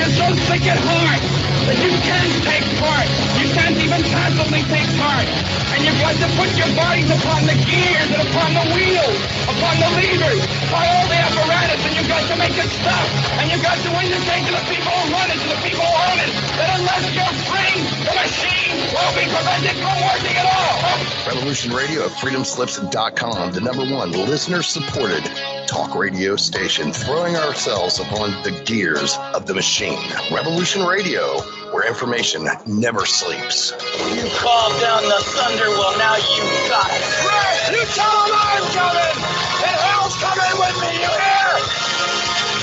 you're so sick at heart that you can't take part. You can't even passively take part. And you've got to put your bodies upon the gears and upon the wheels, upon the levers, by all the apparatus, and you've got to make it stop. And you've got to indicate to the people who run it, to the people who own it, that unless you're free, the machine will be prevented from working at all. Revolution Radio at freedomslips.com, the #1 listener-supported talk radio station, throwing ourselves upon the gears of the machine. Revolution Radio, where information never sleeps. You called down the thunder, well now you got it. Right, you tell them I'm coming, and hell's coming with me, you hear?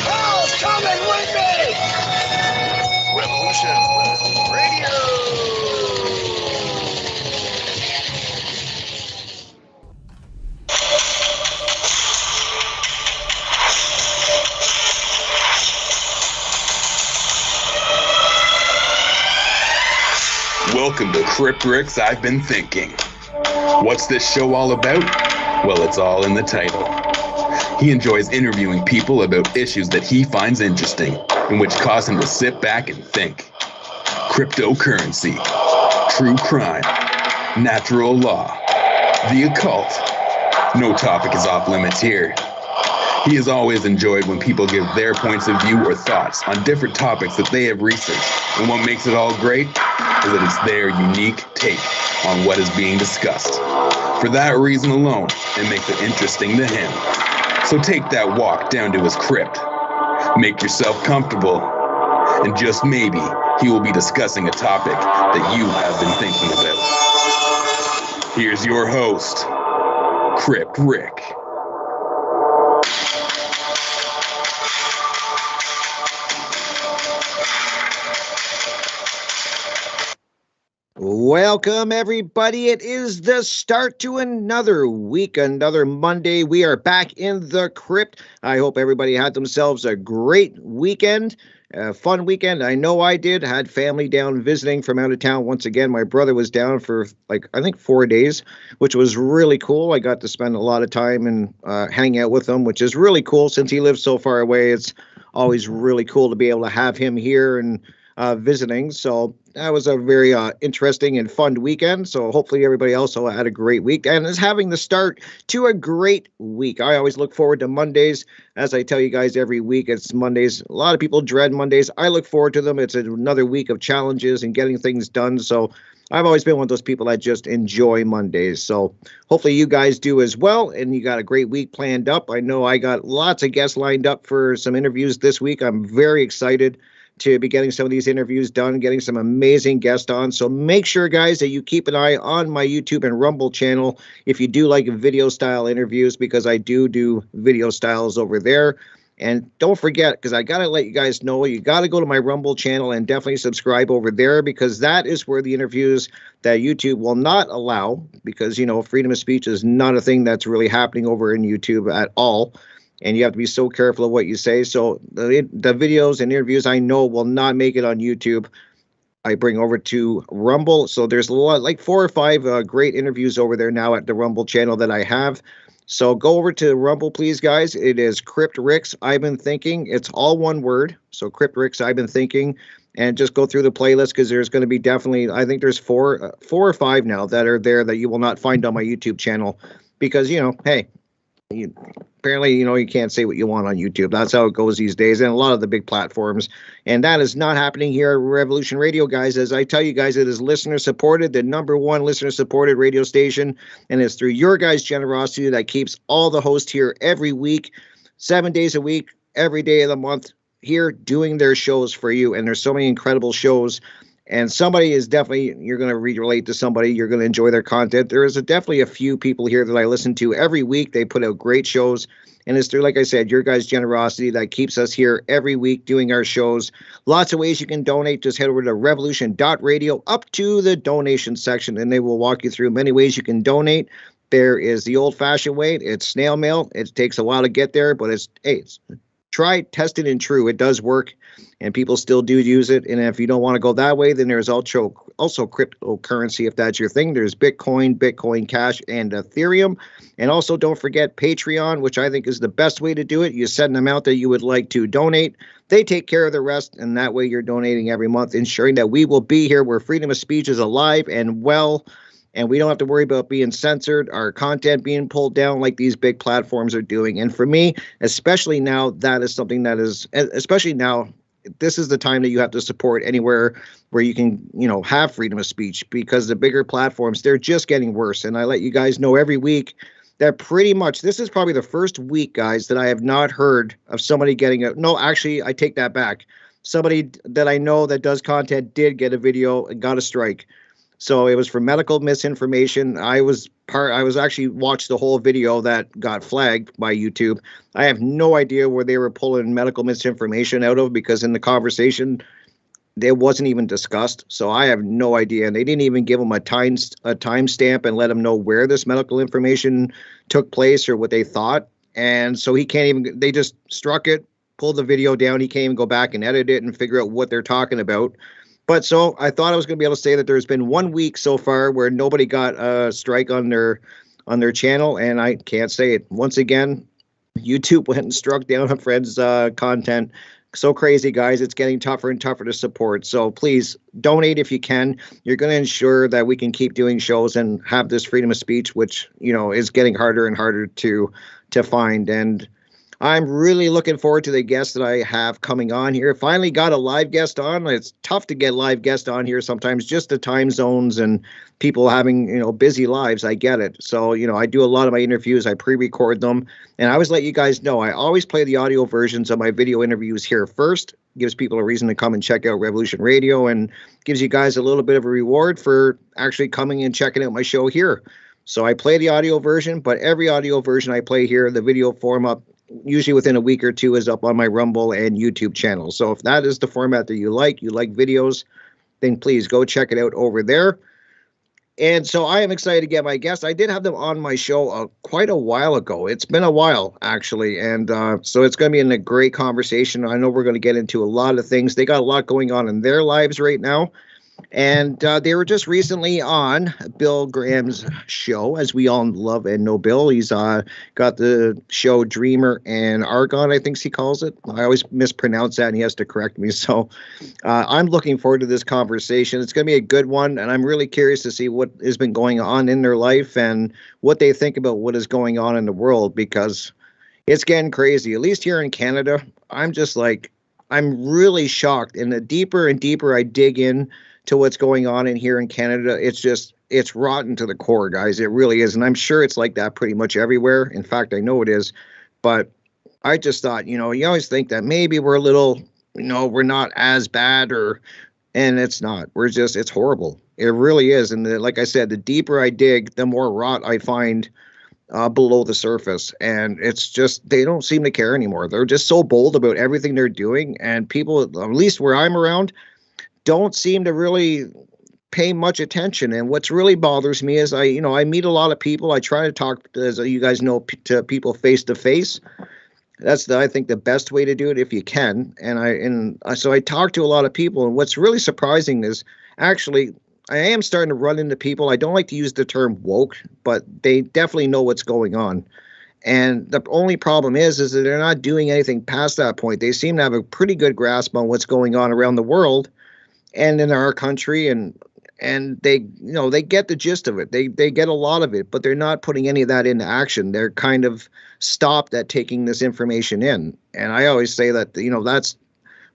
Hell's coming with me! Revolution Radio. Welcome to Crypt I've Been Thinking. What's this show all about? Well, it's all in the title. He enjoys interviewing people about issues that he finds interesting and which cause him to sit back and think. Cryptocurrency, true crime, natural law, the occult. No topic is off limits here. He has always enjoyed when people give their points of view or thoughts on different topics that they have researched. And what makes it all great is that it's their unique take on what is being discussed. For that reason alone, it makes it interesting to him. So take that walk down to his crypt. Make yourself comfortable. And just maybe he will be discussing a topic that you have been thinking about. Here's your host, Crypt Rick. Welcome, everybody. It is the start to another week, another Monday. We are back in the crypt. I hope everybody had themselves a great weekend, a fun weekend. I know I did. Had family down visiting from out of town. Once again, my brother was down for I think 4 days, which was really cool. I got to spend a lot of time and hang out with him, which is really cool since he lives so far away. It's always really cool to be able to have him here and visiting. So that was a very interesting and fun weekend. So hopefully everybody else had a great week and is having the start to a great week. I always look forward to Mondays. As I tell you guys every week, it's Mondays. A lot of people dread Mondays. I look forward to them. It's another week of challenges and getting things done. So I've always been one of those people that just enjoy Mondays. So hopefully you guys do as well. And you got a great week planned up. I know I got lots of guests lined up for some interviews this week. I'm very excited to be getting some of these interviews done, getting some amazing guests on. So make sure, guys, that you keep an eye on my YouTube and Rumble channel if you do like video style interviews, because I do video styles over there. And don't forget, because I got to let you guys know, you got to go to my Rumble channel and definitely subscribe over there, because that is where the interviews that YouTube will not allow, because, you know, freedom of speech is not a thing that's really happening over in YouTube at all. And you have to be so careful of what you say. So the videos and interviews I know will not make it on YouTube. I bring over to Rumble. So there's a lot, like 4 or 5 great interviews over there now at the Rumble channel that I have. So go over to Rumble, please, guys. It is Crypt Rick's I've Been Thinking. It's all one word. So Crypt Rick's I've Been Thinking. And just go through the playlist, because there's going to be definitely, I think there's 4 or 5 now that are there that you will not find on my YouTube channel. Because, you know, hey, apparently, you know, you can't say what you want on YouTube. That's how it goes these days, and a lot of the big platforms. And that is not happening here at Revolution Radio, guys. As I tell you guys, it is listener-supported, the #1 listener-supported radio station, and it's through your guys' generosity that keeps all the hosts here every week, 7 days a week, every day of the month, here doing their shows for you. And there's so many incredible shows. And somebody is definitely, you're going to relate to somebody, you're going to enjoy their content. There is definitely a few people here that I listen to every week. They put out great shows. And it's through, like I said, your guys' generosity that keeps us here every week doing our shows. Lots of ways you can donate. Just head over to revolution.radio up to the donation section, and they will walk you through many ways you can donate. There is the old-fashioned way. It's snail mail. It takes a while to get there, but it's try tested and true. It does work, and people still do use it. And if you don't want to go that way, then there's also cryptocurrency, if that's your thing. There's Bitcoin, Bitcoin Cash, and Ethereum. And also don't forget Patreon, which I think is the best way to do it. You send them out that you would like to donate. They take care of the rest, and that way you're donating every month, ensuring that we will be here where freedom of speech is alive and well, and we don't have to worry about being censored, our content being pulled down like these big platforms are doing. And for me, especially now, that is something that is, especially now, this is the time that you have to support anywhere where you can, have freedom of speech, because the bigger platforms, they're just getting worse. And I let you guys know every week that pretty much this is probably the first week, guys, that I have not heard of somebody getting no, actually, I take that back. Somebody that I know that does content did get a video and got a strike. So it was for medical misinformation. I was actually watched the whole video that got flagged by YouTube. I have no idea where they were pulling medical misinformation out of, because in the conversation, it wasn't even discussed. So I have no idea. And they didn't even give them a timestamp and let them know where this medical information took place or what they thought. And so he can't even, they just struck it, pulled the video down. He can't even go back and edit it and figure out what they're talking about. But so I thought I was going to be able to say that there's been 1 week so far where nobody got a strike on their channel, and I can't say it. Once again, YouTube went and struck down a friend's content. So crazy, guys. It's getting tougher and tougher to support. So please donate if you can. You're going to ensure that we can keep doing shows and have this freedom of speech, which, is getting harder and harder to find. And I'm really looking forward to the guests that I have coming on here. Finally got a live guest on. It's tough to get live guests on here sometimes, just the time zones and people having, busy lives. I get it. So, I do a lot of my interviews. I pre-record them. And I always let you guys know, I always play the audio versions of my video interviews here first. Gives people a reason to come and check out Revolution Radio, and gives you guys a little bit of a reward for actually coming and checking out my show here. So I play the audio version, but every audio version I play here, the video form up, usually within a week or two, is up on my Rumble and YouTube channel. So if that is the format that you like videos, then please go check it out over there. And so I am excited to get my guests. I did have them on my show quite a while ago. It's been a while, actually. And so it's going to be a great conversation. I know we're going to get into a lot of things. They got a lot going on in their lives right now. And they were just recently on Bill Graham's show, as we all love and know Bill. He's got the show Dreamer and Argon, I think he calls it. I always mispronounce that, and he has to correct me. So I'm looking forward to this conversation. It's going to be a good one, and I'm really curious to see what has been going on in their life and what they think about what is going on in the world, because it's getting crazy. At least here in Canada, I'm really shocked. And the deeper and deeper I dig in to what's going on in here in Canada, it's rotten to the core, guys. It really is. And I'm sure it's like that pretty much everywhere. In fact, I know it is. But I just thought, you always think that maybe we're a little, we're not as bad, and it's not. It's horrible. It really is. And like I said, the deeper I dig, the more rot I find below the surface. And it's just, they don't seem to care anymore. They're just so bold about everything they're doing. And people, at least where I'm around, don't seem to really pay much attention. And what's really bothers me is I meet a lot of people. I try to talk, as you guys know, to people face to face. That's I think the best way to do it if you can. So I talk to a lot of people, and what's really surprising is actually I am starting to run into people. I don't like to use the term woke, but they definitely know what's going on. And the only problem is that they're not doing anything past that point. They seem to have a pretty good grasp on what's going on around the world and in our country, and they get the gist of it. They get a lot of it, but they're not putting any of that into action. They're kind of stopped at taking this information in. And I always say that that's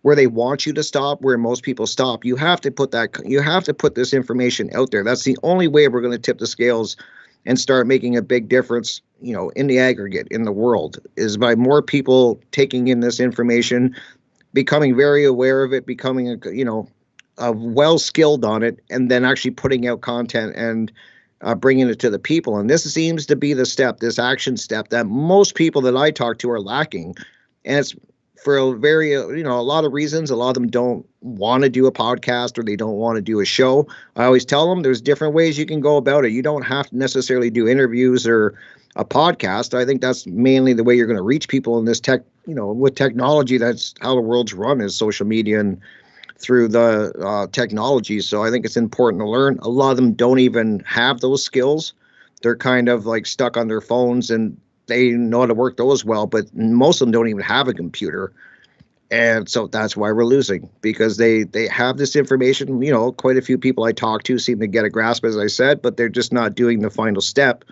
where they want you to stop, where most people stop. You have to put this information out there. That's the only way we're going to tip the scales and start making a big difference, in the aggregate in the world, is by more people taking in this information, becoming very aware of it, becoming well skilled on it, and then actually putting out content and bringing it to the people. And this seems to be this action step that most people that I talk to are lacking. And it's for a very, a lot of reasons. A lot of them don't want to do a podcast or they don't want to do a show. I always tell them there's different ways you can go about it. You don't have to necessarily do interviews or a podcast. I think that's mainly the way you're going to reach people in this tech, with technology. That's how the world's run, is social media and through the technology. So I think it's important to learn. A lot of them don't even have those skills. They're kind of like stuck on their phones and they know how to work those well, but most of them don't even have a computer. And so that's why we're losing, because they have this information. Quite a few people I talk to seem to get a grasp, as I said, but they're just not doing the final step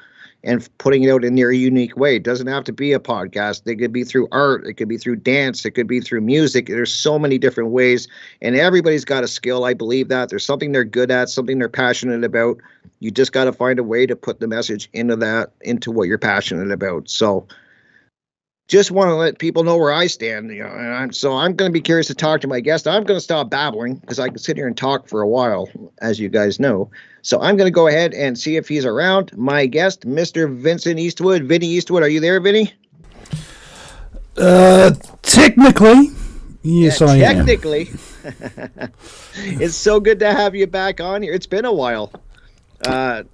and putting it out in their unique way. It doesn't have to be a podcast. It could be through art. It could be through dance. It could be through music. There's so many different ways, and everybody's got a skill. I believe that there's something they're good at, something they're passionate about. You just got to find a way to put the message into what you're passionate about. So just want to let people know where I stand. And I'm going to be curious to talk to my guest. I'm going to stop babbling because I can sit here and talk for a while, as you guys know. So I'm going to go ahead and see if he's around. My guest, Mr. Vincent Eastwood. Vinny Eastwood, are you there, Vinny? Technically, yes, I am. Technically. It's so good to have you back on here. It's been a while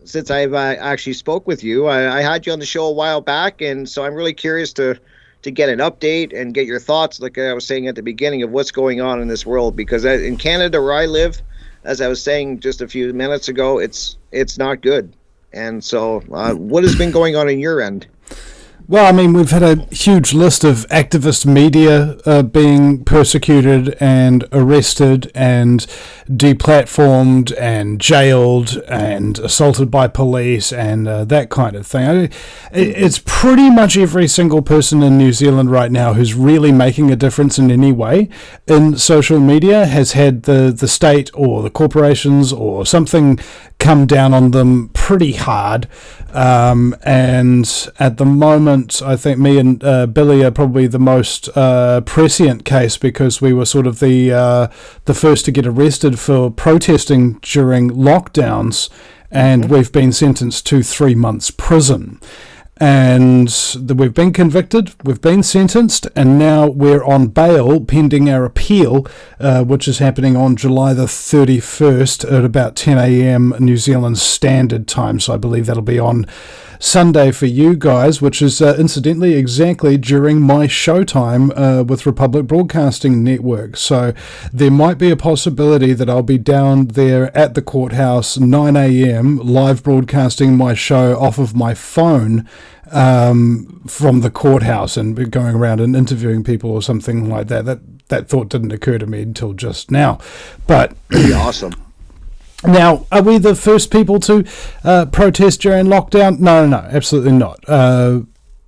since I've actually spoke with you. I had you on the show a while back, and so I'm really curious to get an update and get your thoughts, like I was saying at the beginning, of what's going on in this world. Because in Canada, where I live, as I was saying just a few minutes ago, it's not good. And so what has been going on in your end? Well, I mean, we've had a huge list of activist media being persecuted and arrested and deplatformed and jailed and assaulted by police and that kind of thing. It's pretty much every single person in New Zealand right now who's really making a difference in any way in social media has had the state or the corporations or something come down on them pretty hard. And at the moment, I think me and Billy are probably the most prescient case, because we were sort of the first to get arrested for protesting during lockdowns, and we've been sentenced to 3 months prison. And we've been convicted, we've been sentenced, and now we're on bail pending our appeal, which is happening on July the 31st at about 10 a.m. New Zealand Standard Time. So I believe that'll be on Sunday for you guys, which is incidentally exactly during my showtime with Republic Broadcasting Network. So there might be a possibility that I'll be down there at the courthouse 9 a.m. live broadcasting my show off of my phone from the courthouse and going around and interviewing people or something like that. That thought didn't occur to me until just now. But pretty awesome. Now, are we the first people to protest during lockdown? No, absolutely not.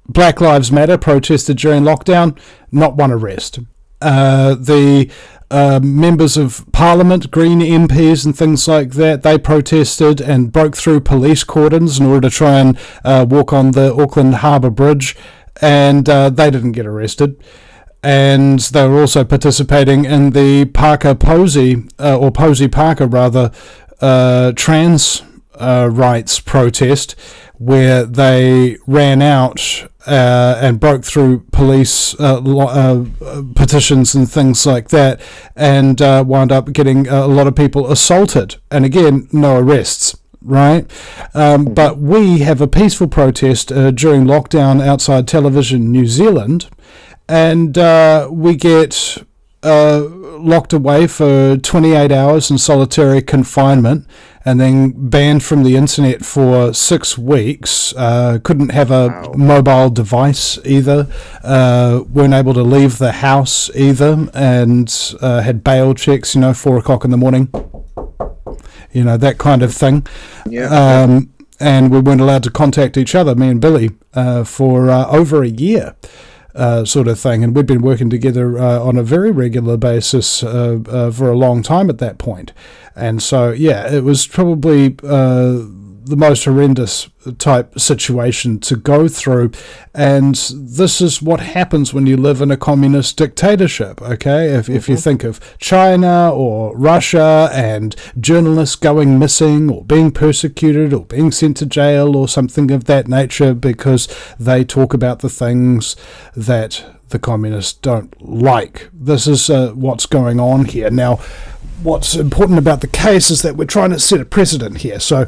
Black Lives Matter protested during lockdown, not one arrest. The members of Parliament, Green MPs and things like that, they protested and broke through police cordons in order to try and walk on the Auckland Harbour Bridge, and they didn't get arrested. And they were also participating in the Posey Parker rather, trans rights protest, where they ran out and broke through police petitions and things like that, and wound up getting a lot of people assaulted. And again, no arrests. Right, but we have a peaceful protest during lockdown outside Television New Zealand, and we get locked away for 28 hours in solitary confinement, and then banned from the internet for 6 weeks. Couldn't have a mobile device either. Weren't able to leave the house either, and had bail checks, 4 o'clock in the morning. That kind of thing. Yeah. And we weren't allowed to contact each other, me and Billy, for over a year. Sort of thing, and we'd been working together on a very regular basis for a long time at that point. And so, yeah, it was probably the most horrendous type situation to go through, and this is what happens when you live in a communist dictatorship, okay? If you think of China or Russia and journalists going missing or being persecuted or being sent to jail or something of that nature because they talk about the things that the communists don't like. This is what's going on here. Now, what's important about the case is that we're trying to set a precedent here. So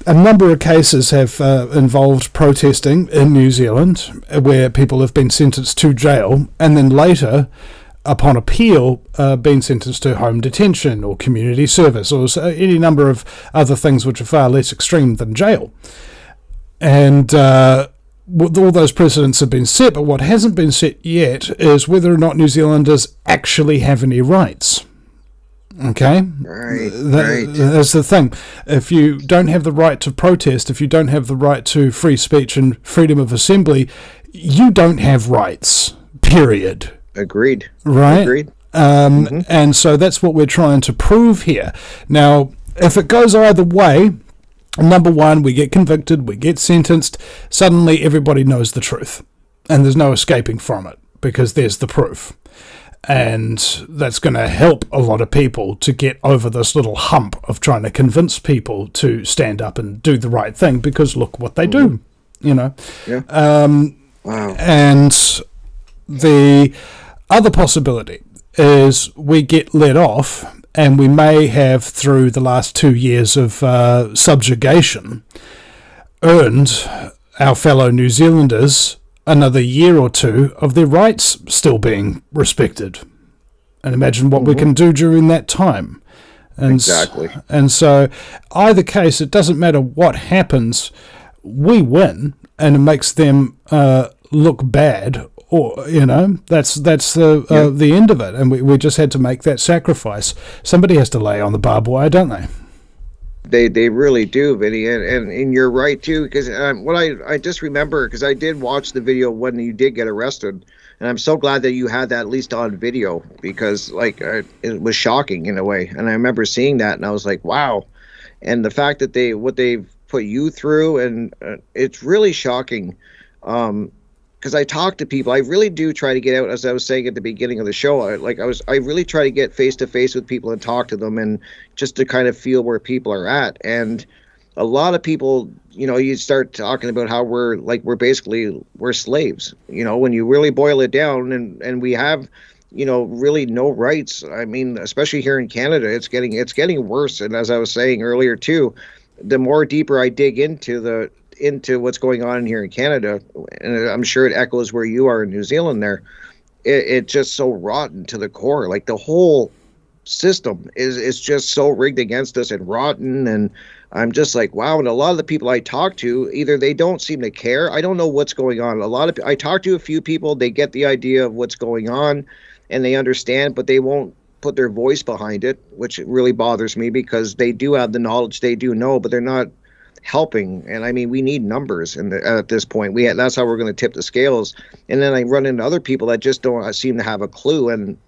a number of cases have involved protesting in New Zealand where people have been sentenced to jail and then later, upon appeal, been sentenced to home detention or community service or any number of other things which are far less extreme than jail. And all those precedents have been set, but what hasn't been set yet is whether or not New Zealanders actually have any rights. Okay? Right. That's the thing. If you don't have the right to protest, if you don't have the right to free speech and freedom of assembly, you don't have rights, period. Agreed. Right? Agreed. And so that's what we're trying to prove here. Now, if it goes either way, number one, we get convicted, we get sentenced, suddenly everybody knows the truth. And there's no escaping from it because there's the proof. And that's going to help a lot of people to get over this little hump of trying to convince people to stand up and do the right thing because look what they do, you know. Yeah. Wow. And the other possibility is we get let off and we may have, through the last 2 years of subjugation, earned our fellow New Zealanders another year or two of their rights still being respected. And imagine what we can do during that time. And exactly. And so, either case, it doesn't matter what happens, we win, and it makes them look bad. Or, you know, that's the end of it. And we just had to make that sacrifice. Somebody has to lay on the barbed wire, don't they? They really do, Vinny, and you're right too. Because what I just remember, because I did watch the video when you did get arrested, and I'm so glad that you had that at least on video because it was shocking in a way. And I remember seeing that, and I was like, wow. And the fact that what they've put you through, and it's really shocking. Because I talk to people, I really do try to get out, as I was saying at the beginning of the show. I really try to get face to face with people and talk to them, and just to kind of feel where people are at. And a lot of people, you know, you start talking about how we're slaves. You know, when you really boil it down, and we have, you know, really no rights. I mean, especially here in Canada, it's getting worse. And as I was saying earlier too, the more deeper I dig into what's going on here in Canada, and I'm sure it echoes where you are in New Zealand there, it's just so rotten to the core. Like the whole system is just so rigged against us and rotten, and I'm just like, wow. And a lot of the people I talk to, either they don't seem to care, I don't know what's going on. I talk to a few people, they get the idea of what's going on and they understand, but they won't put their voice behind it, which really bothers me because they do have the knowledge, they do know, but they're not helping. And I mean, we need numbers at this point. That's how we're going to tip the scales. And then I run into other people that just don't seem to have a clue. And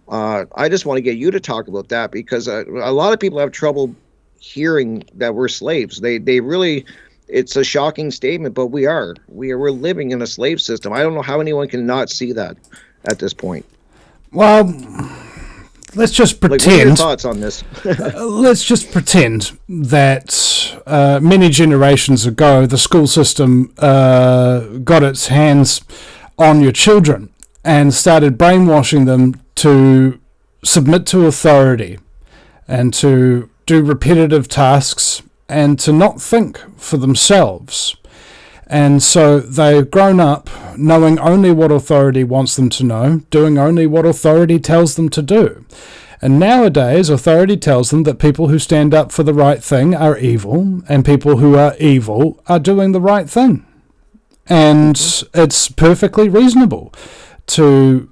I just want to get you to talk about that because a lot of people have trouble hearing that we're slaves. They really, it's a shocking statement, but we're living in a slave system. I don't know how anyone can not see that at this point. Well, let's just pretend. What are your thoughts on this? Let's just pretend that many generations ago, the school system got its hands on your children and started brainwashing them to submit to authority and to do repetitive tasks and to not think for themselves. And so they've grown up knowing only what authority wants them to know, doing only what authority tells them to do. And nowadays, authority tells them that people who stand up for the right thing are evil, and people who are evil are doing the right thing. And it's perfectly reasonable to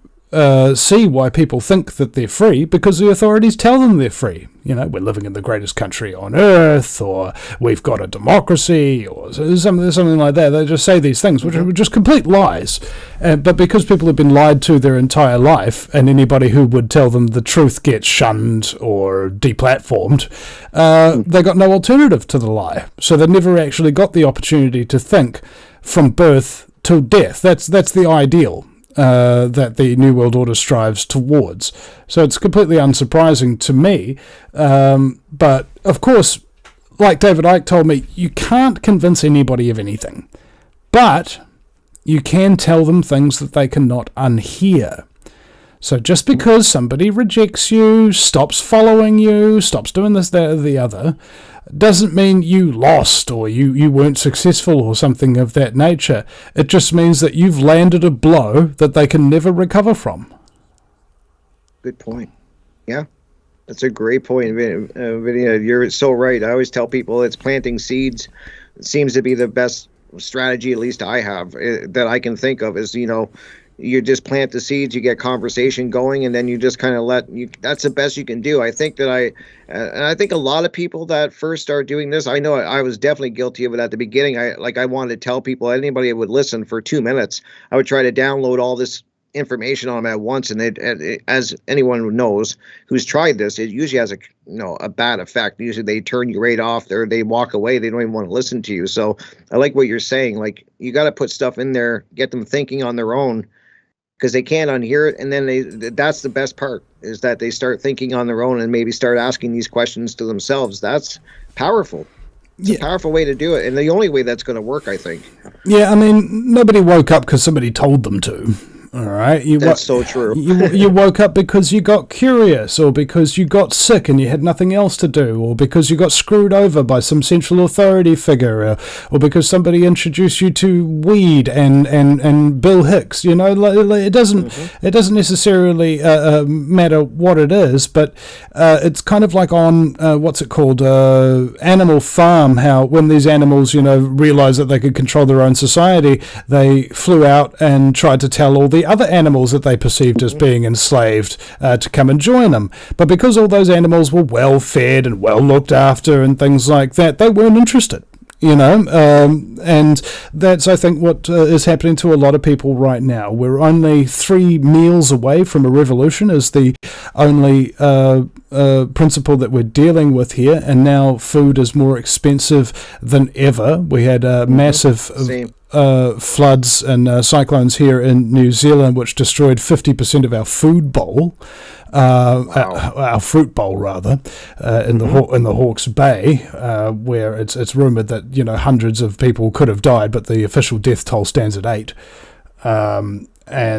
see why people think that they're free, because the authorities tell them they're free. You know, we're living in the greatest country on earth, or we've got a democracy, or something like that. They just say these things, which are just complete lies. But because people have been lied to their entire life, and anybody who would tell them the truth gets shunned or deplatformed, they got no alternative to the lie. So they never actually got the opportunity to think from birth till death. That's the ideal that the New World Order strives towards. So it's completely unsurprising to me. But, of course, like David Icke told me, you can't convince anybody of anything. But you can tell them things that they cannot unhear. So just because somebody rejects you, stops following you, stops doing this, that, or the other, doesn't mean you lost or you weren't successful or something of that nature. It just means that you've landed a blow that they can never recover from. Good point. Yeah, that's a great point, Vinny. You're so right. I always tell people it's planting seeds. It seems to be the best strategy, at least I have, that I can think of, is, you just plant the seeds, you get conversation going, and then you just kind of that's the best you can do. I think that and I think a lot of people that first start doing this, I know I was definitely guilty of it at the beginning. I wanted to tell people, anybody that would listen for 2 minutes, I would try to download all this information on them at once, and as anyone knows who's tried this, it usually has a bad effect. Usually they turn you right off, or they walk away. They don't even want to listen to you. So I like what you're saying. Like, you got to put stuff in there, get them thinking on their own, because they can't unhear it. And then that's the best part, is that they start thinking on their own and maybe start asking these questions to themselves. That's powerful. It's a powerful way to do it, and the only way that's going to work, I think. Yeah, I mean, nobody woke up because somebody told them to. All right, that's so true. you woke up because you got curious, or because you got sick and you had nothing else to do, or because you got screwed over by some central authority figure, or because somebody introduced you to weed and Bill Hicks. It doesn't necessarily matter what it is, but it's kind of like on what's it called, Animal Farm. How when these animals realized that they could control their own society, they flew out and tried to tell all the other animals that they perceived as being enslaved to come and join them. But because all those animals were well fed and well looked after and things like that, they weren't interested. And that's, I think, what is happening to a lot of people right now. We're only 3 meals away from a revolution, is the only principle that we're dealing with here, and now food is more expensive than ever. We had massive floods and cyclones here in New Zealand, which destroyed 50% of our food bowl. Our fruit bowl, rather, in the Hawke's Bay, where it's rumored that hundreds of people could have died, but the official death toll stands at 8. And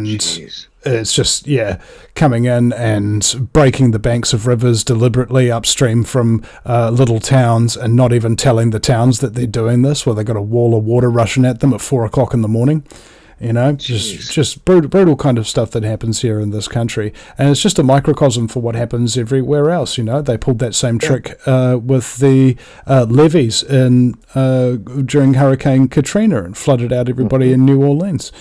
Jeez. It's just coming in and breaking the banks of rivers deliberately upstream from little towns, and not even telling the towns that they're doing this, where they got a wall of water rushing at them at 4:00 in the morning. Just brutal kind of stuff that happens here in this country. And it's just a microcosm for what happens everywhere else. They pulled that same trick with the levees during Hurricane Katrina, and flooded out everybody in New Orleans.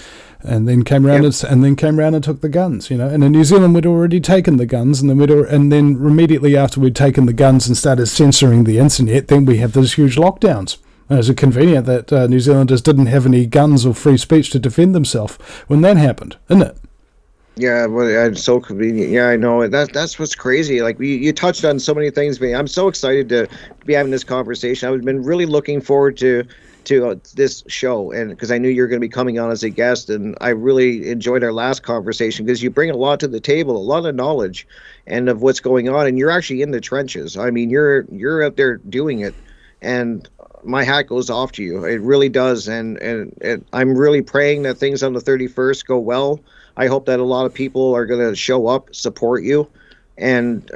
And then came around and took the guns, And in New Zealand, we'd already taken the guns, and then immediately after we'd taken the guns and started censoring the internet, then we have those huge lockdowns. Is it convenient that New Zealanders didn't have any guns or free speech to defend themselves when that happened, isn't it? Yeah, well, it's so convenient. Yeah, I know. That's what's crazy. Like, you touched on so many things. I'm so excited to be having this conversation. I've been really looking forward to this show, and because I knew you were going to be coming on as a guest, and I really enjoyed our last conversation, because you bring a lot to the table, a lot of knowledge, and of what's going on, and you're actually in the trenches. I mean, you're out there doing it, and my hat goes off to you. It really does. And I'm really praying that things on the 31st go well. I hope that a lot of people are going to show up, support you. And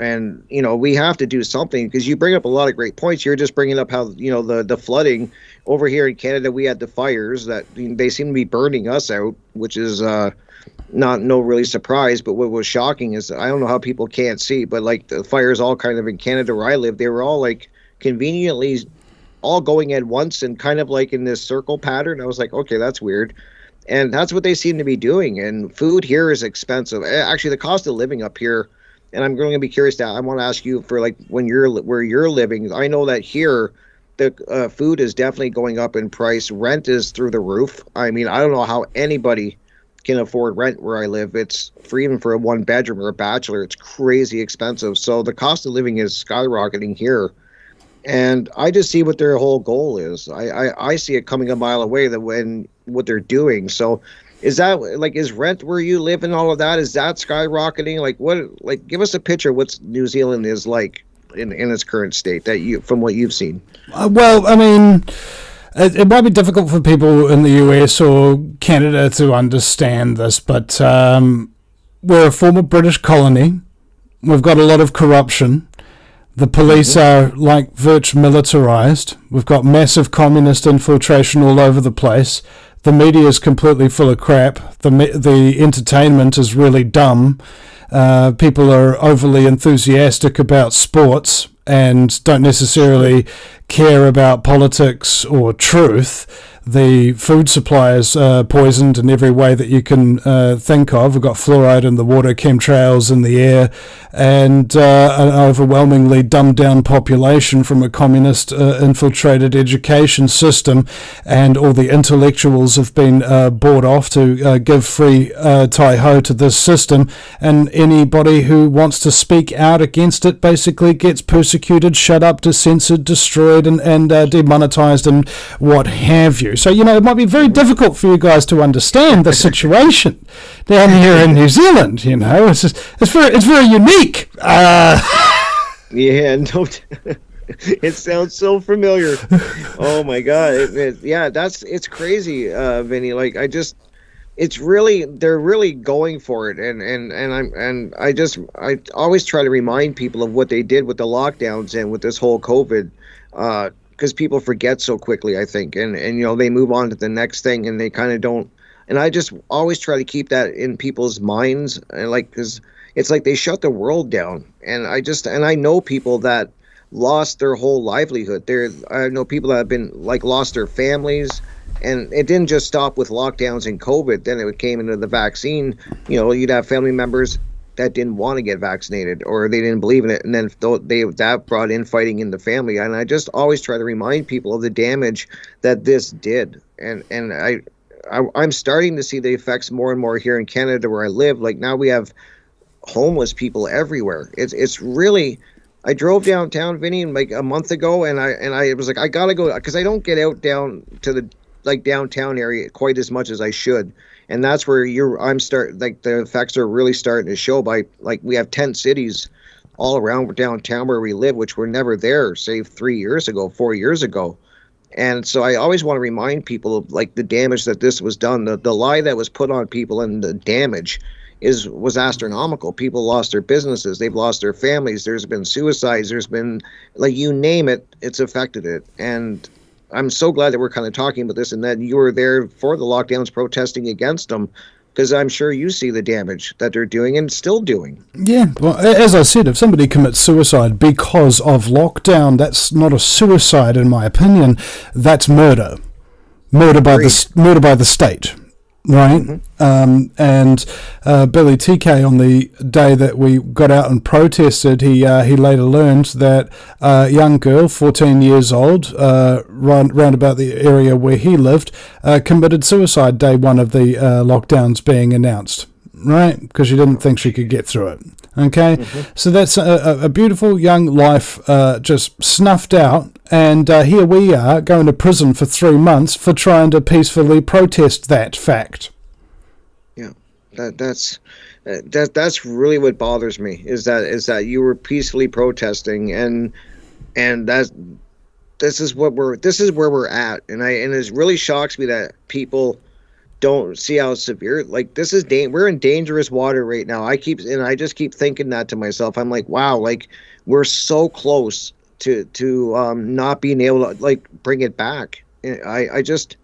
we have to do something, because you bring up a lot of great points. You're just bringing up how, the flooding over here in Canada, we had the fires that they seem to be burning us out, which is no really surprise. But what was shocking is, I don't know how people can't see, but like the fires all kind of in Canada where I live, they were all like conveniently all going at once, and kind of like in this circle pattern. I was like, okay, that's weird. And that's what they seem to be doing. And food here is expensive. Actually, the cost of living up here, and I'm going to be curious I want to ask you for like where you're living. I know that here the food is definitely going up in price. Rent is through the roof. I mean, I don't know how anybody can afford rent where I live. It's even for a 1-bedroom or a bachelor, it's crazy expensive. So the cost of living is skyrocketing here. And I just see what their whole goal is. I see it coming a mile away, what they're doing. So is that like, is rent where you live and all of that, is that skyrocketing? Like give us a picture what New Zealand is like in its current state, from what you've seen. Well, I mean, it might be difficult for people in the US or Canada to understand this, but we're a former British colony. We've got a lot of corruption. The police are like militarized. We've got massive communist infiltration all over the place. The media is completely full of crap. The entertainment is really dumb. People are overly enthusiastic about sports and don't necessarily care about politics or truth. The food supply is poisoned in every way that you can think of. We've got fluoride in the water, chemtrails in the air, and an overwhelmingly dumbed down population from a communist infiltrated education system, and all the intellectuals have been bought off to give free tai-ho to this system, and anybody who wants to speak out against it basically gets persecuted, shut up, censored, destroyed, and demonetized, and what have you. So, it might be very difficult for you guys to understand the situation down here in New Zealand. It's very unique. Yeah, no, it sounds so familiar. Oh my God, it's crazy, Vinny. Like they're really going for it, and I always try to remind people of what they did with the lockdowns and with this whole COVID. Because people forget so quickly, I think, and they move on to the next thing, and they kind of don't. And I just always try to keep that in people's minds, and because it's like they shut the world down. And I know people that lost their whole livelihood. I know people that have been lost their families, and it didn't just stop with lockdowns and COVID. Then it came into the vaccine. You'd have family members that didn't want to get vaccinated, or they didn't believe in it, and then that brought in fighting in the family. And I just always try to remind people of the damage that this did. And I'm starting to see the effects more and more here in Canada where I live. Like now we have homeless people everywhere. It's really. I drove downtown, Vinny, a month ago, and I was like, I gotta go, because I don't get out down to the downtown area quite as much as I should. And that's where the effects are really starting to show by, we have tent cities all around downtown where we live, which were never there, say 3 years ago, 4 years ago. And so I always want to remind people of the damage that this was done, the lie that was put on people, and the damage was astronomical. People lost their businesses, they've lost their families, there's been suicides, there's been, you name it, it's affected it. And I'm so glad that we're kind of talking about this, and that you were there for the lockdowns protesting against them, because I'm sure you see the damage that they're doing and still doing. Yeah, well, as I said, if somebody commits suicide because of lockdown, that's not a suicide in my opinion. That's murder. Murder by the state. Right, and Billy TK, on the day that we got out and protested, he later learned that a young girl, 14 years old, round about the area where he lived, committed suicide day one of the lockdowns being announced. Right, because she didn't think she could get through it. Okay, so that's a beautiful young life just snuffed out, and here we are going to prison for 3 months for trying to peacefully protest that fact. Yeah, that's really what bothers me, is that you were peacefully protesting, and this is where we're at, and it really shocks me that people don't see how severe, we're in dangerous water right now. I just keep thinking that to myself. I'm like, wow, we're so close to not being able to bring it back. I just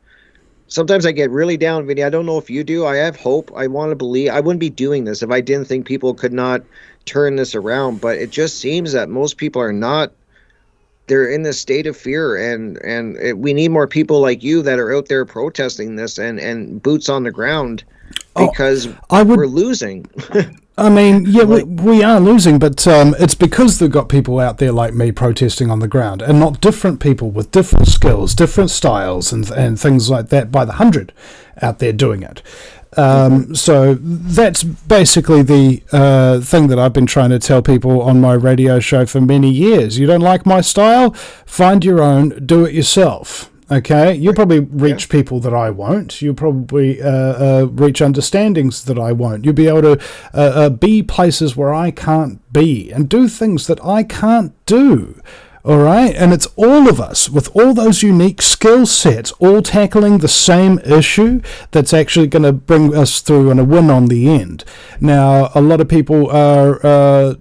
sometimes I get really down, Vinny. I don't know if you do. I have hope. I want to believe. I wouldn't be doing this if I didn't think people could not turn this around, but it just seems that most people are not. They're in this state of fear, and we need more people like you that are out there protesting this and boots on the ground, because we're losing. I mean, yeah, we are losing, but it's because they've got people out there like me protesting on the ground, and not different people with different skills, different styles, and things like that by the hundred out there doing it. So that's basically the thing that I've been trying to tell people on my radio show for many years. You don't like my style? Find your own, do it yourself. Okay, you'll probably reach people that I won't. You'll probably reach understandings that I won't. You'll be able to be places where I can't be, and do things that I can't do. All right, and it's all of us with all those unique skill sets, all tackling the same issue that's actually going to bring us through and a win on the end. Now, a lot of people are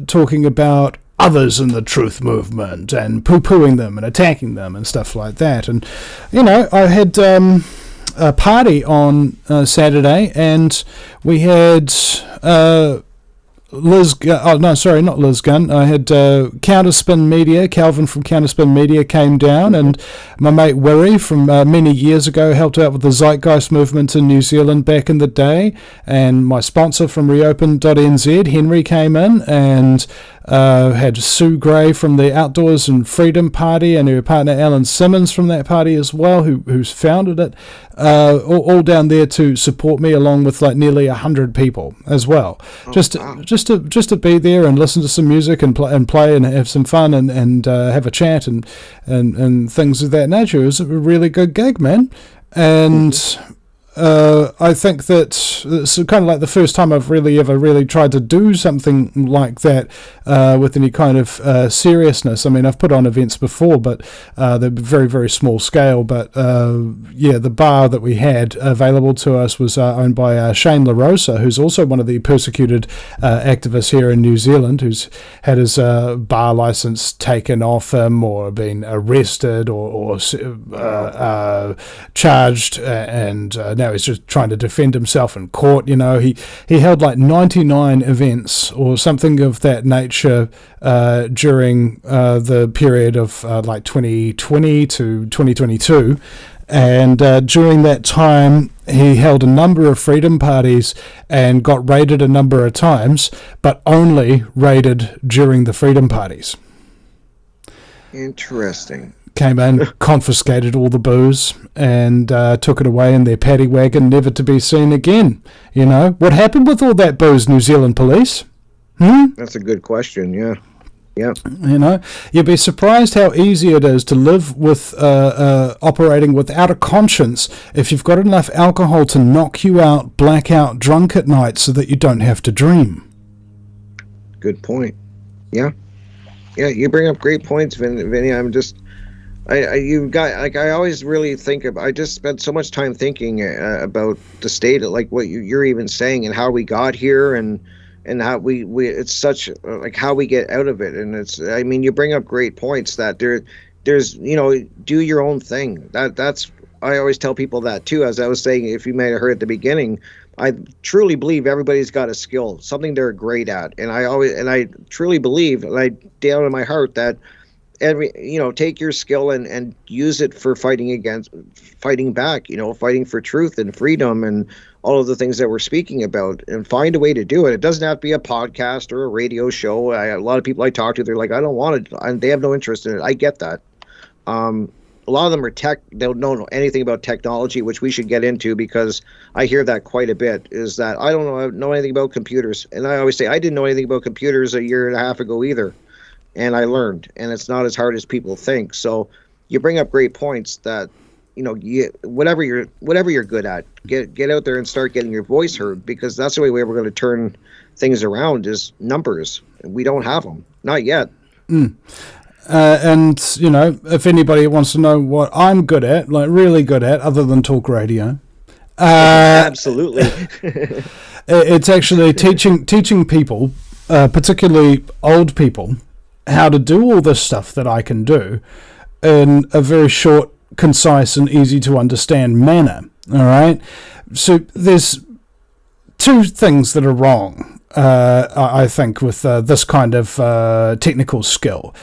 talking about others in the truth movement and poo-pooing them and attacking them and stuff like that. And, you know, I had a party on Saturday, and we had... Liz Gunn, not Liz Gunn. I had Counterspin Media, Calvin from Counterspin Media came down, and my mate Wirry from many years ago helped out with the Zeitgeist movement in New Zealand back in the day, and my sponsor from reopen.nz, Henry, came in, and had Sue Gray from the Outdoors and Freedom Party, and her partner Alan Simmons from that party as well, who's founded it, all down there to support me, along with like nearly 100 people as well. Just to be there and listen to some music and play and have some fun and have a chat and things of that nature. It was a really good gig, man. And I think that it's kind of like the first time I've ever tried to do something like that with any kind of seriousness. I mean, I've put on events before, but they're very, very small scale. But the bar that we had available to us was owned by Shane LaRosa, who's also one of the persecuted activists here in New Zealand, who's had his bar license taken off him or been arrested or charged, and now he's just trying to defend himself in court. You know, he held like 99 events or something of that nature during the period of like 2020 to 2022. And during that time, he held a number of freedom parties and got raided a number of times, but only raided during the freedom parties. Interesting. Came in, confiscated all the booze, and took it away in their paddy wagon, never to be seen again. You know, what happened with all that booze, New Zealand police? That's a good question, yeah. Yeah. You know, you'd be surprised how easy it is to live with operating without a conscience if you've got enough alcohol to knock you out, black out, drunk at night so that you don't have to dream. Good point. Yeah. Yeah, you bring up great points, Vinny. I'm just... I always really think of, I just spent so much time thinking about the state, like what you're even saying, and how we got here, and how we it's such like how we get out of it. And it's, I mean, you bring up great points that there's, you know, do your own thing. That's, I always tell people that too, as I was saying, if you may have heard at the beginning, I truly believe everybody's got a skill, something they're great at. And I truly believe, and I down in my heart, that take your skill and use it for fighting back, fighting for truth and freedom and all of the things that we're speaking about, and find a way to do it. It doesn't have to be a podcast or a radio show. A lot of people I talk to, they're like, I don't want it. And they have no interest in it. I get that. A lot of them are they don't know anything about technology, which we should get into, because I hear that quite a bit, is that I don't know anything about computers. And I always say, I didn't know anything about computers a year and a half ago either. And I learned, and it's not as hard as people think. So you bring up great points that, whatever you're good at, get out there and start getting your voice heard, because that's the way we're going to turn things around, is numbers. We don't have them, not yet. And if anybody wants to know what I'm good at, like really good at, other than talk radio, absolutely, it's actually teaching people, particularly old people, how to do all this stuff that I can do in a very short, concise, and easy to understand manner. All right. So there's two things that are wrong, I think, with this kind of technical skill.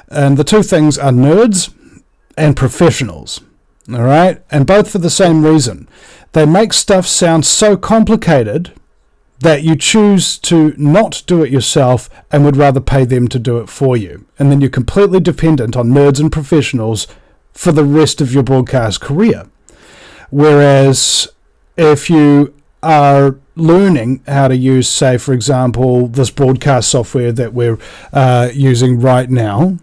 And the two things are nerds and professionals. All right. And both for the same reason. They make stuff sound so complicated that you choose to not do it yourself and would rather pay them to do it for you. And then you're completely dependent on nerds and professionals for the rest of your broadcast career. Whereas if you are learning how to use, say, for example, this broadcast software that we're using right now,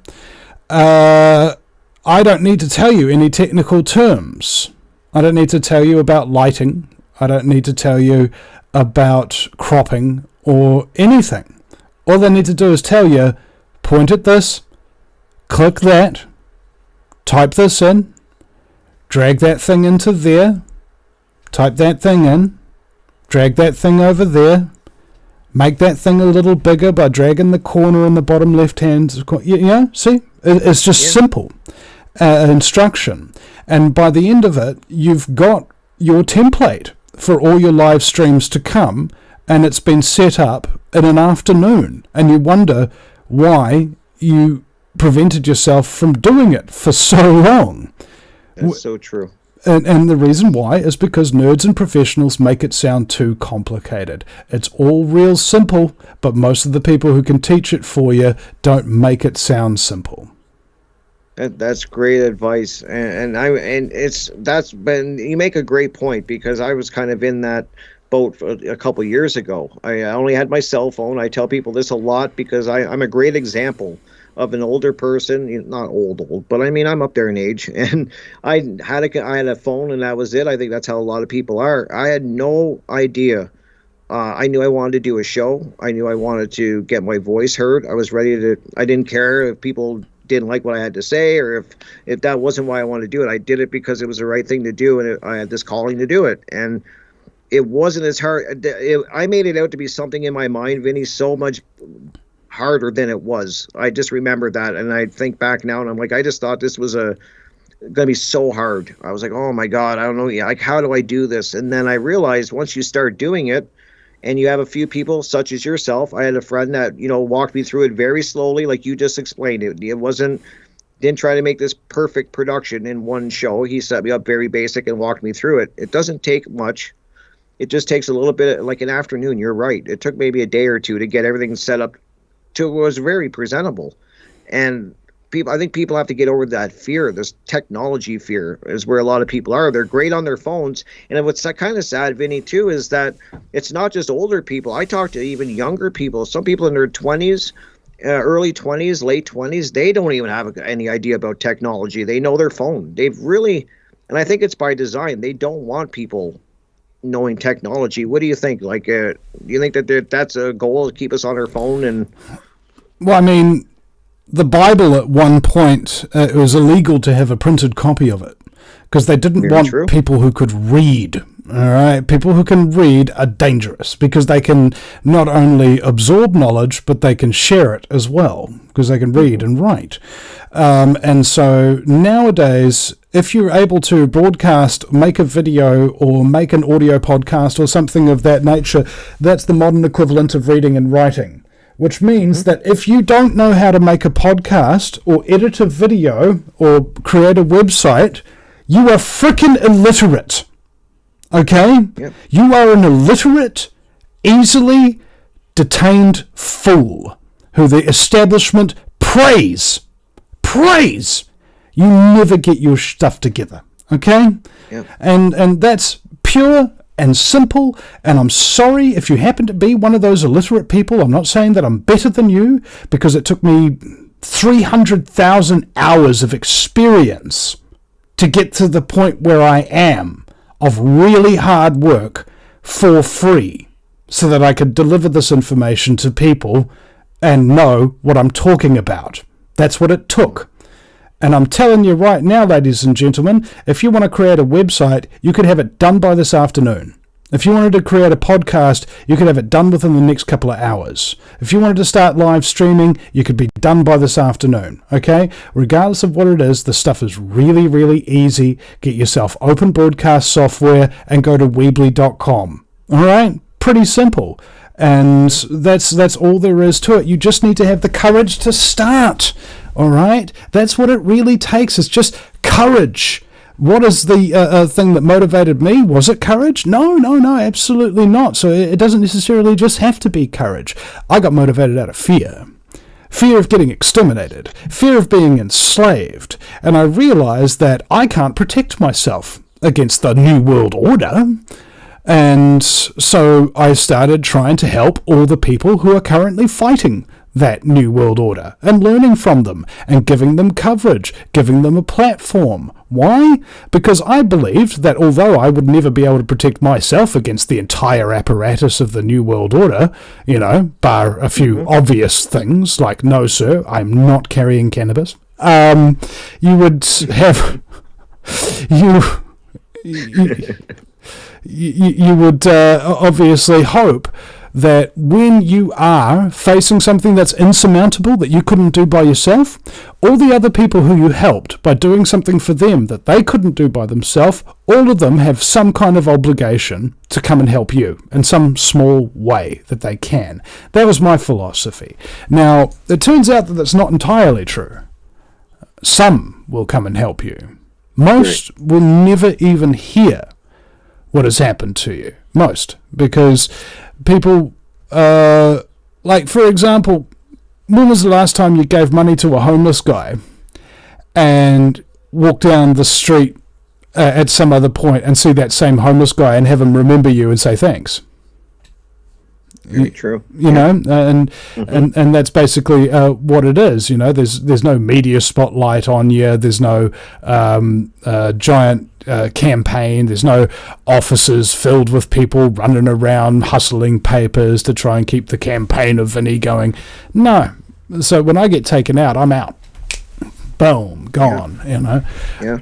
I don't need to tell you any technical terms. I don't need to tell you about lighting. I don't need to tell you about cropping or anything. All they need to do is tell you, point at this, click that, type this in, drag that thing into there, type that thing in, drag that thing over there, make that thing a little bigger by dragging the corner in the bottom left hand. See? It's just simple instruction. And by the end of it, you've got your template for all your live streams to come, and it's been set up in an afternoon. And you wonder why you prevented yourself from doing it for so long. That's so true. And the reason why is because nerds and professionals make it sound too complicated. It's all real simple, but most of the people who can teach it for you don't make it sound simple. That's great advice, and you make a great point, because I was kind of in that boat a couple years ago. I only had my cell phone. I tell people this a lot because I'm a great example of an older person, not old, but I mean, I'm up there in age, and I had a phone, and that was it. I think that's how a lot of people are. I had no idea. I knew I wanted to do a show. I knew I wanted to get my voice heard. I was ready to. I didn't care if people didn't like what I had to say, or if that wasn't why I wanted to do it. I did it because it was the right thing to do, and I had this calling to do it. And it wasn't as hard. I made it out to be something in my mind, Vinny, so much harder than it was. I just remember that, and I think back now, and I'm like, I just thought this was going to be so hard. I was like, oh my God, I don't know, like, how do I do this? And then I realized once you start doing it, and you have a few people such as yourself. I had a friend that, walked me through it very slowly, like you just explained it. It didn't try to make this perfect production in one show. He set me up very basic and walked me through it. It doesn't take much. It just takes a little bit, like an afternoon. You're right. It took maybe a day or two to get everything set up to it was very presentable. And I think people have to get over that fear. This technology fear is where a lot of people are. They're great on their phones. And what's kind of sad, Vinny, too, is that it's not just older people. I talk to even younger people. Some people in their 20s, early 20s, late 20s, they don't even have any idea about technology. They know their phone. They've really, and I think it's by design, they don't want people knowing technology. What do you think? Like, do you think that that's a goal, to keep us on our phone? And well, I mean, the Bible at one point, it was illegal to have a printed copy of it because they didn't want people who could read. All right, people who can read are dangerous because they can not only absorb knowledge, but they can share it as well because they can read and write. And so nowadays, if you're able to broadcast, make a video or make an audio podcast or something of that nature, that's the modern equivalent of reading and writing. Which means that if you don't know how to make a podcast or edit a video or create a website, you are freaking illiterate. Okay? Yep. You are an illiterate, easily detained fool who the establishment praise. You never get your stuff together. Okay? Yep. And that's pure and simple, and I'm sorry if you happen to be one of those illiterate people. I'm not saying that I'm better than you, because it took me 300,000 hours of experience to get to the point where I am, of really hard work for free, so that I could deliver this information to people and know what I'm talking about. That's what it took. And I'm telling you right now, ladies and gentlemen, if you want to create a website, you could have it done by this afternoon. If you wanted to create a podcast, you could have it done within the next couple of hours. If you wanted to start live streaming, you could be done by this afternoon, okay? Regardless of what it is, the stuff is really, really easy. Get yourself open broadcast software and go to Weebly.com, all right? Pretty simple. And that's all there is to it. You just need to have the courage to start. All right? That's what it really takes. It's just courage. What is the thing that motivated me? Was it courage? No, absolutely not. So it doesn't necessarily just have to be courage. I got motivated out of fear. Fear of getting exterminated. Fear of being enslaved. And I realized that I can't protect myself against the New World Order. And so I started trying to help all the people who are currently fighting that New World Order and learning from them and giving them coverage, giving them a platform. Why? Because I believed that although I would never be able to protect myself against the entire apparatus of the New World Order, bar a few obvious things like, no sir, I'm not carrying cannabis, you would have you would obviously hope that when you are facing something that's insurmountable that you couldn't do by yourself, all the other people who you helped by doing something for them that they couldn't do by themselves, all of them have some kind of obligation to come and help you in some small way that they can. That was my philosophy. Now, it turns out that that's not entirely true. Some will come and help you. Most will never even hear what has happened to you. Most. Because people, like, for example, when was the last time you gave money to a homeless guy and walk down the street at some other point and see that same homeless guy and have him remember you and say thanks? Very true. You know, and that's basically what it is. You know, there's no media spotlight on you. There's no giant campaign. There's no offices filled with people running around hustling papers to try and keep the campaign of Vinny going. No. So when I get taken out, I'm out. Boom, gone. You know,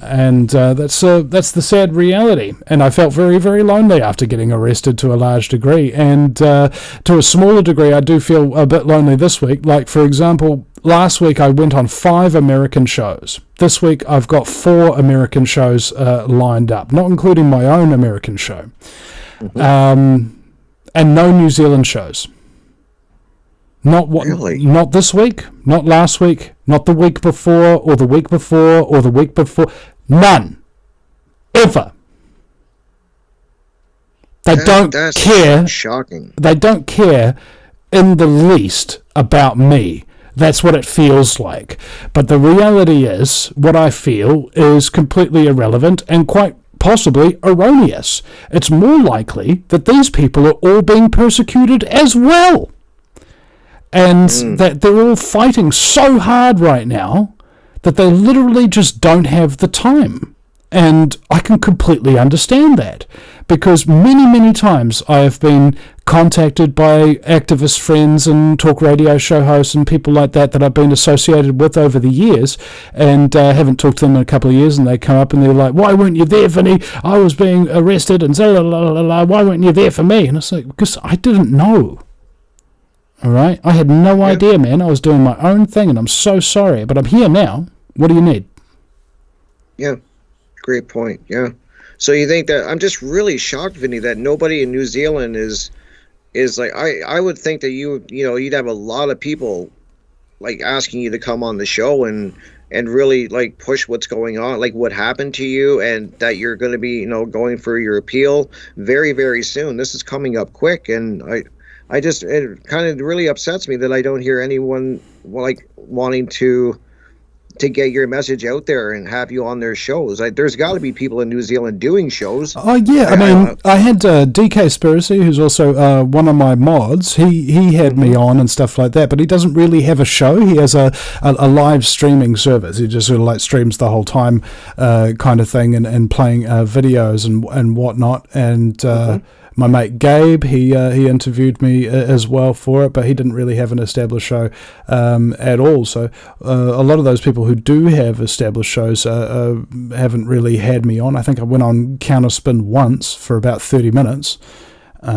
and that's the sad reality. And I felt very, very lonely after getting arrested to a large degree, and to a smaller degree, I do feel a bit lonely this week. Like, for example, last week I went on 5 American shows. This week I've got 4 American shows lined up, not including my own American show, and no New Zealand shows. Not this week, not last week, not the week before, or the week before, or the week before. None. Ever. That's care. Shocking. They don't care in the least about me. That's what it feels like. But the reality is, what I feel is completely irrelevant and quite possibly erroneous. It's more likely that these people are all being persecuted as well. And that they're all fighting so hard right now that they literally just don't have the time. And I can completely understand that, because many, many times I have been contacted by activist friends and talk radio show hosts and people like that I've been associated with over the years, and haven't talked to them in a couple of years, and they come up and they're like, "Why weren't you there, Vinny? I was being arrested, and why weren't you there for me?" And it's like, because I didn't know. All right? I had no idea, man. I was doing my own thing, and I'm so sorry. But I'm here now. What do you need? Yeah. Great point. Yeah. So you think that... I'm just really shocked, Vinny, that nobody in New Zealand is like... I would think that you'd have a lot of people like asking you to come on the show and really like push what's going on, like what happened to you, and that you're going to be, going for your appeal very, very soon. This is coming up quick, and it kind of really upsets me that I don't hear anyone like wanting to get your message out there and have you on their shows. There's got to be people in New Zealand doing shows. Oh yeah, I mean, I had DK Spiracy, who's also one of my mods. He had me on and stuff like that, but he doesn't really have a show. He has a live streaming service. He just sort of like streams the whole time, kind of thing, and playing videos and whatnot. And my mate Gabe, he interviewed me as well for it, but he didn't really have an established show at all. So a lot of those people who do have established shows haven't really had me on. I think I went on Counterspin once for about 30 minutes. That's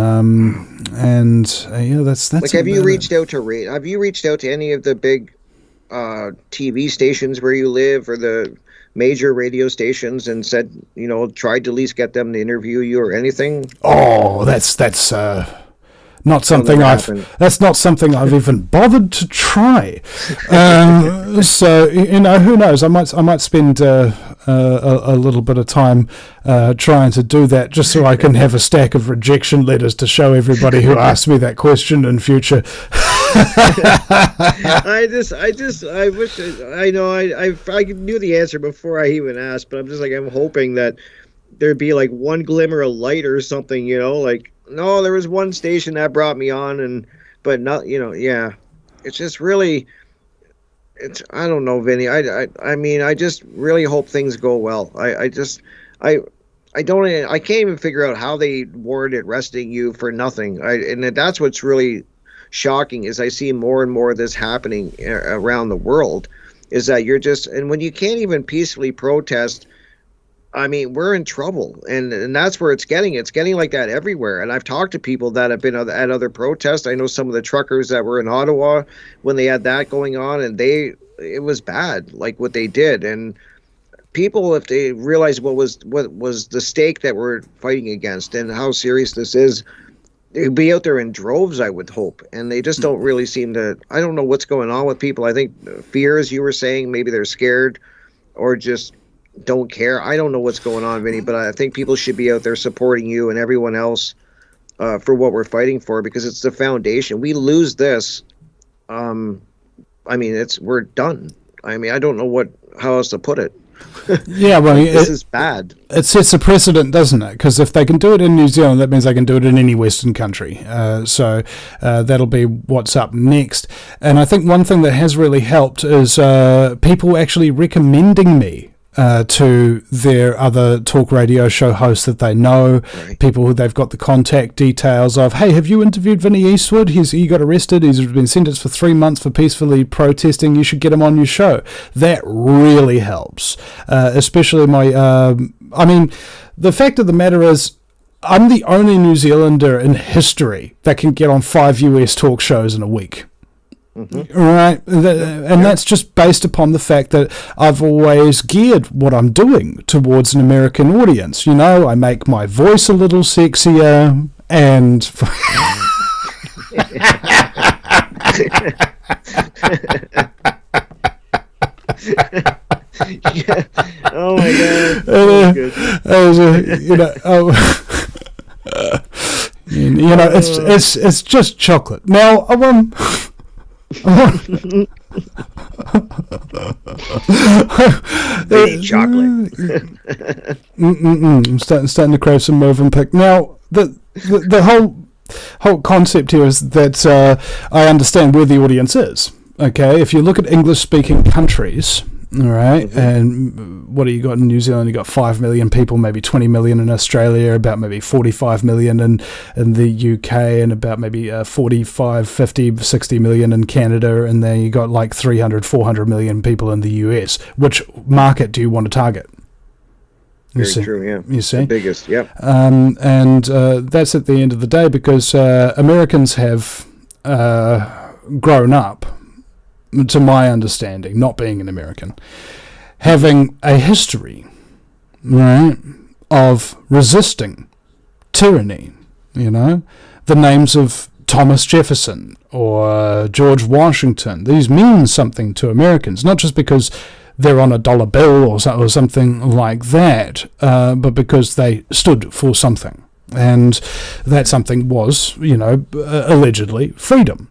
like, have you reached out to any of the big TV stations where you live, or the major radio stations, and said, tried to at least get them to interview you or anything? Oh, that's not something I've even bothered to try. So who knows? I might spend a little bit of time trying to do that, just so I can have a stack of rejection letters to show everybody who asks me that question in future. I wish I knew the answer before I even asked, but I'm hoping that there'd be like one glimmer of light or something, like, no, there was one station that brought me on, but not, it's just really, I don't know, Vinny. I mean, I just really hope things go well. I can't even figure out how they warranted arresting you for nothing. And that's what's really shocking, is I see more and more of this happening around the world, is that you're just, and when you can't even peacefully protest, I mean, we're in trouble, and that's where it's getting. It's getting like that everywhere. And I've talked to people that have been at other protests. I know some of the truckers that were in Ottawa when they had that going on, and it was bad, like what they did. And people, if they realize what was the stake that we're fighting against and how serious this is, they'd be out there in droves, I would hope. And they just don't really seem to. I don't know what's going on with people. I think fear, as you were saying, maybe they're scared or just don't care. I don't know what's going on, Vinny, but I think people should be out there supporting you and everyone else for what we're fighting for, because it's the foundation. We lose this, I mean, we're done. I mean, I don't know how else to put it. Yeah, well, this is bad. It sets a precedent, doesn't it? Because if they can do it in New Zealand, that means they can do it in any Western country. So that'll be what's up next. And I think one thing that has really helped is people actually recommending me to their other talk radio show hosts that they know, right. People who they've got the contact details of. Hey, have you interviewed Vinny Eastwood? He got arrested. He's been sentenced for 3 months for peacefully protesting. You should get him on your show. That really helps. Especially I mean, the fact of the matter is, I'm the only New Zealander in history that can get on 5 US talk shows in a week. Mm-hmm. Right, and that's just based upon the fact that I've always geared what I'm doing towards an American audience. You know, I make my voice a little sexier, and yeah. Oh my God, good. You know, it's just chocolate. Now, chocolate. I'm starting to crave some Movenpick. Now, the whole concept here is that I understand where the audience is. Okay, if you look at English-speaking countries, all right, mm-hmm. And what do you got in New Zealand? You got 5 million people, maybe 20 million in Australia, about maybe 45 million in the UK, and about maybe 45, 50, 60 million in Canada, and then you got like 300, 400 million people in the US. Which market do you want to target? Very true, yeah. You see? The biggest, yep. And that's at the end of the day, because Americans have grown up, to my understanding, not being an American, having a history, right, of resisting tyranny. You know, the names of Thomas Jefferson or George Washington, these mean something to Americans, not just because they're on a dollar bill or something like that, but because they stood for something. And that something was, you know, allegedly freedom.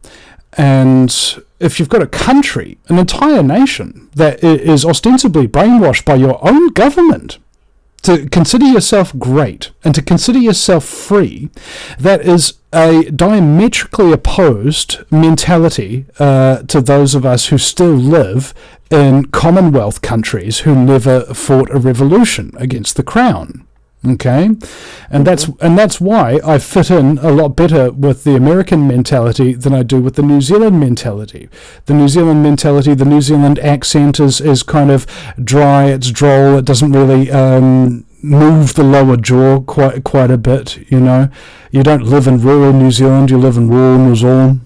And if you've got a country, an entire nation, that is ostensibly brainwashed by your own government to consider yourself great and to consider yourself free, that is a diametrically opposed mentality to those of us who still live in Commonwealth countries who never fought a revolution against the Crown. Okay, and that's why I fit in a lot better with the American mentality than I do with the New Zealand mentality. The New Zealand mentality, the New Zealand accent is kind of dry, it's droll, it doesn't really move the lower jaw quite a bit, you know. You don't live in rural New Zealand, you live in rural New Zealand.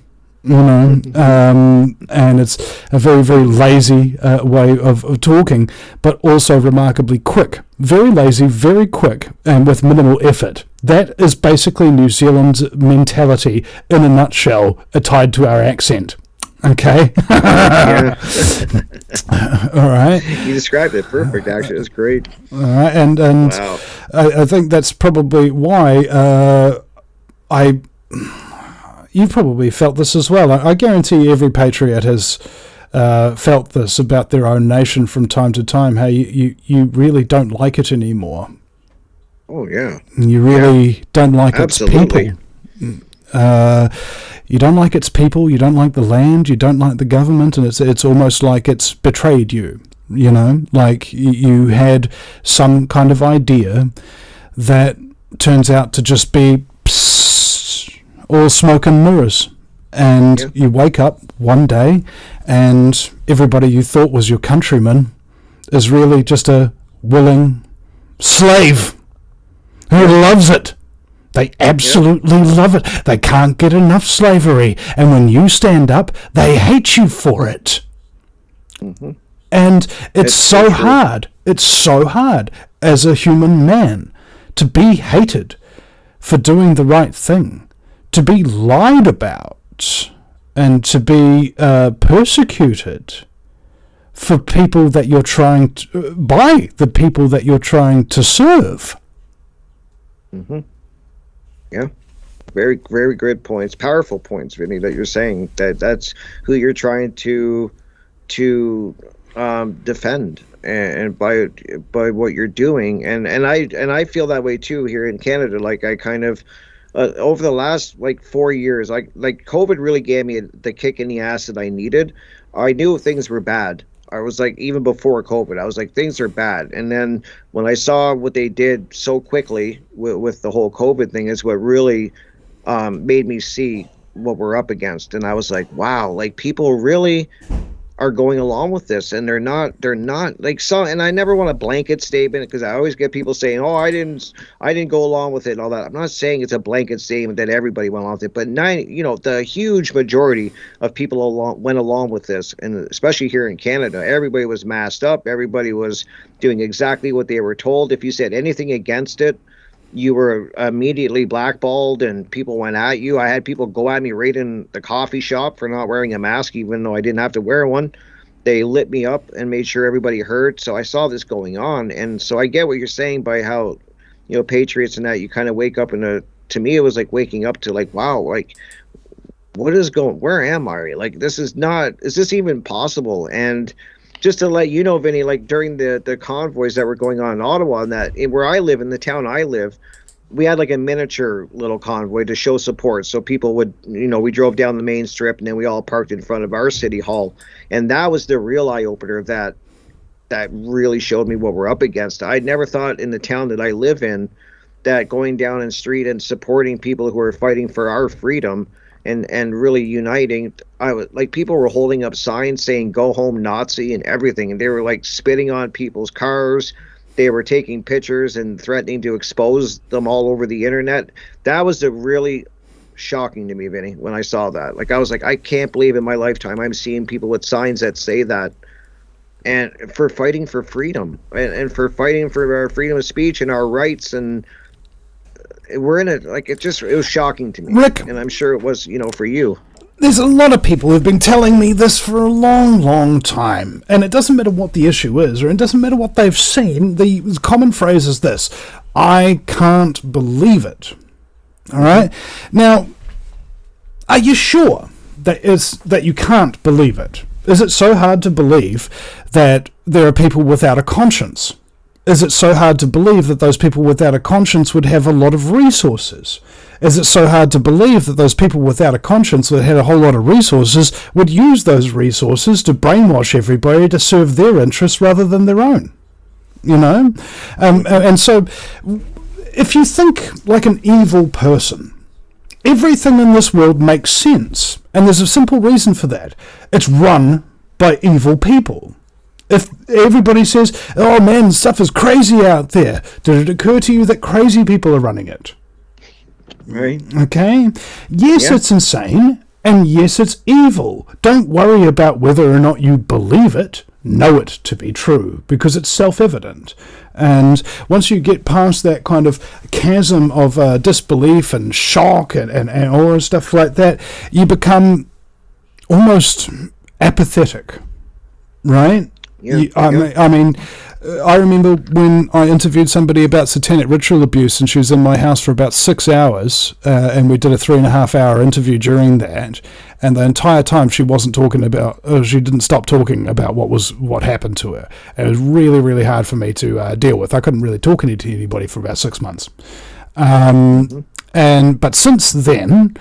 You know, and it's a very, very lazy way of talking, but also remarkably quick. Very lazy, very quick, and with minimal effort. That is basically New Zealand's mentality in a nutshell, tied to our accent. Okay? All right. You described it perfect, actually. It's great. All right, and wow. I think that's probably why You've probably felt this as well. I guarantee every patriot has felt this about their own nation from time to time, how you really don't like it anymore. Oh, yeah. You really don't like Absolutely. its people. You don't like its people, you don't like the land, you don't like the government, and it's almost like it's betrayed you, you know? Like you had some kind of idea that turns out to just be all smoke and mirrors, And you wake up one day and everybody you thought was your countryman is really just a willing slave who loves it. They absolutely love it. They can't get enough slavery. And when you stand up, they hate you for it. Mm-hmm. And it's so hard. It's so hard as a human man to be hated for doing the right thing, to be lied about, and to be persecuted for people that you're trying to, by the people that you're trying to serve. Mm-hmm. Yeah, very, very good points, powerful points, Vinny, that you're saying that's who you're trying to defend, and by what you're doing, and I feel that way too here in Canada. Like I kind of over the last 4 years, like COVID really gave me the kick in the ass that I needed. I knew things were bad. I was like, even before COVID, I was like, things are bad. And then when I saw what they did so quickly with the whole COVID thing is what really made me see what we're up against. And I was like, wow, like people really are going along with this, and they're not like some. And I never want a blanket statement, because I always get people saying, oh, I didn't go along with it and all that. I'm not saying it's a blanket statement that everybody went along with it, but the huge majority of people went along with this, and especially here in Canada, everybody was masked up, everybody was doing exactly what they were told. If you said anything against it, you were immediately blackballed, and people went at you. I had people go at me right in the coffee shop for not wearing a mask, even though I didn't have to wear one. They lit me up and made sure everybody heard. So I saw this going on. And so I get what you're saying by how, patriots and that, you kind of wake up to me, it was like waking up to like, wow, like where am I? Like, is this even possible? And just to let you know, Vinny, like during the convoys that were going on in Ottawa, and that where I live, in the town I live, we had like a miniature little convoy to show support. So people would, we drove down the main strip, and then we all parked in front of our city hall. And that was the real eye opener that really showed me what we're up against. I'd never thought in the town that I live in that going down in the street and supporting people who are fighting for our freedom and really uniting. I was like, people were holding up signs saying "Go home, Nazi" and everything, and they were like spitting on people's cars. They were taking pictures and threatening to expose them all over the internet. That was really shocking to me, Vinny, when I saw that. Like, I was like, I can't believe in my lifetime I'm seeing people with signs that say that, and for fighting for freedom and for fighting for our freedom of speech and our rights. And we're in it. Like, it was shocking to me, Rick, and I'm sure it was, for you. There's a lot of people who've been telling me this for a long, long time, and it doesn't matter what the issue is, or it doesn't matter what they've seen. The common phrase is this: I can't believe it. All right? Now, are you sure that you can't believe it? Is it so hard to believe that there are people without a conscience? Is it so hard to believe that those people without a conscience would have a lot of resources? Is it so hard to believe that those people without a conscience that had a whole lot of resources would use those resources to brainwash everybody to serve their interests rather than their own? And so if you think like an evil person, everything in this world makes sense. And there's a simple reason for that. It's run by evil people. If everybody says, oh man, stuff is crazy out there, did it occur to you that crazy people are running it? Right. Okay. Yes, yeah. It's insane, and yes, it's evil. Don't worry about whether or not you believe it. Know it to be true, because it's self-evident. And once you get past that kind of chasm of disbelief and shock and all stuff like that, you become almost apathetic, right? Yeah. I mean, I remember when I interviewed somebody about satanic ritual abuse, and she was in my house for about 6 hours, and we did a 3.5-hour interview during that, and the entire time she didn't stop talking about what happened to her. And it was really, really hard for me to deal with. I couldn't really talk to anybody for about 6 months. But since then,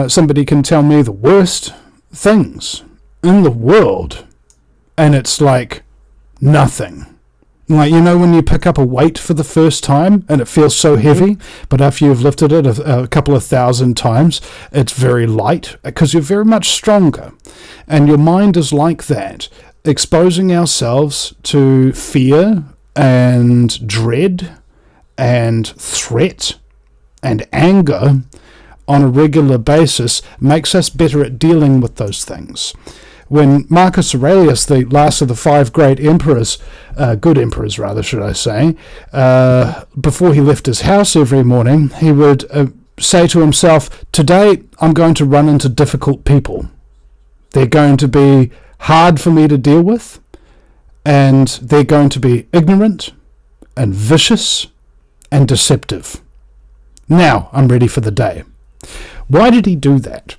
somebody can tell me the worst things in the world, and it's like nothing. Like, you know, when you pick up a weight for the first time and it feels so heavy, but after you've lifted it a couple of thousand times, it's very light because you're very much stronger. And your mind is like that, exposing ourselves to fear and dread and threat and anger on a regular basis makes us better at dealing with those things. When Marcus Aurelius, the last of the 5 great emperors, good emperors rather, should I say, before he left his house every morning, he would say to himself, today I'm going to run into difficult people. They're going to be hard for me to deal with, and they're going to be ignorant and vicious and deceptive. Now I'm ready for the day. Why did he do that?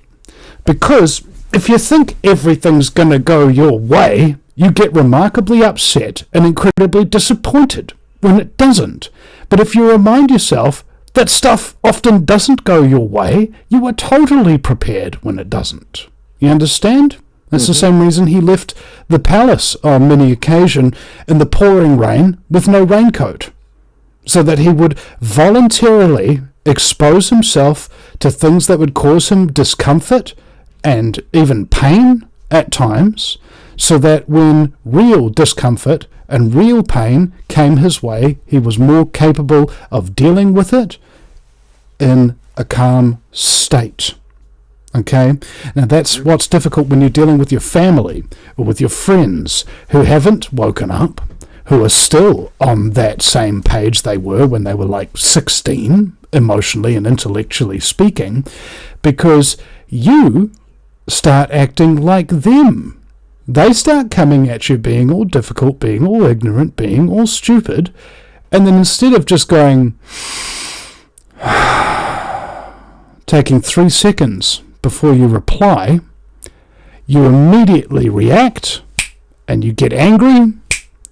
Because if you think everything's going to go your way, you get remarkably upset and incredibly disappointed when it doesn't. But if you remind yourself that stuff often doesn't go your way, you are totally prepared when it doesn't. You understand? That's the same reason he left the palace on many occasions in the pouring rain with no raincoat, so that he would voluntarily expose himself to things that would cause him discomfort and even pain at times, so that when real discomfort and real pain came his way, he was more capable of dealing with it in a calm state. Okay? Now that's what's difficult when you're dealing with your family or with your friends who haven't woken up, who are still on that same page they were when they were like 16, emotionally and intellectually speaking, because you start acting like them. They start coming at you being all difficult, being all ignorant, being all stupid, and then instead of just going, taking 3 seconds before you reply, you immediately react and you get angry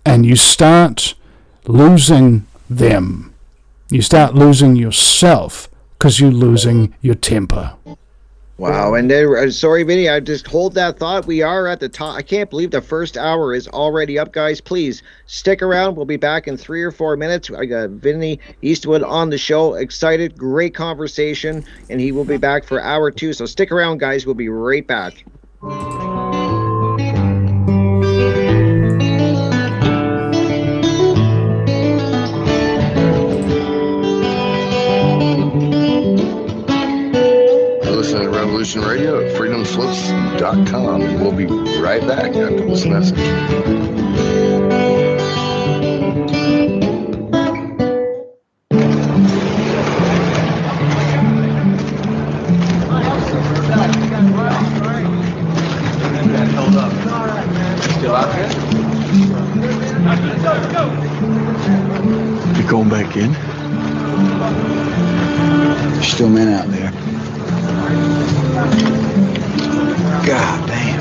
and you start losing them. You start losing yourself because you're losing your temper. Wow, and then, sorry, Vinny, I just hold that thought. We are at the top. I can't believe the first hour is already up, guys. Please stick around. We'll be back in 3 or 4 minutes. I got Vinny Eastwood on the show. Excited, great conversation, and he will be back for hour 2. So stick around, guys. We'll be right back. Revolution Radio at freedomslips.com. We'll be right back after this message. Still out there? You going back in? There's still men out there. God damn.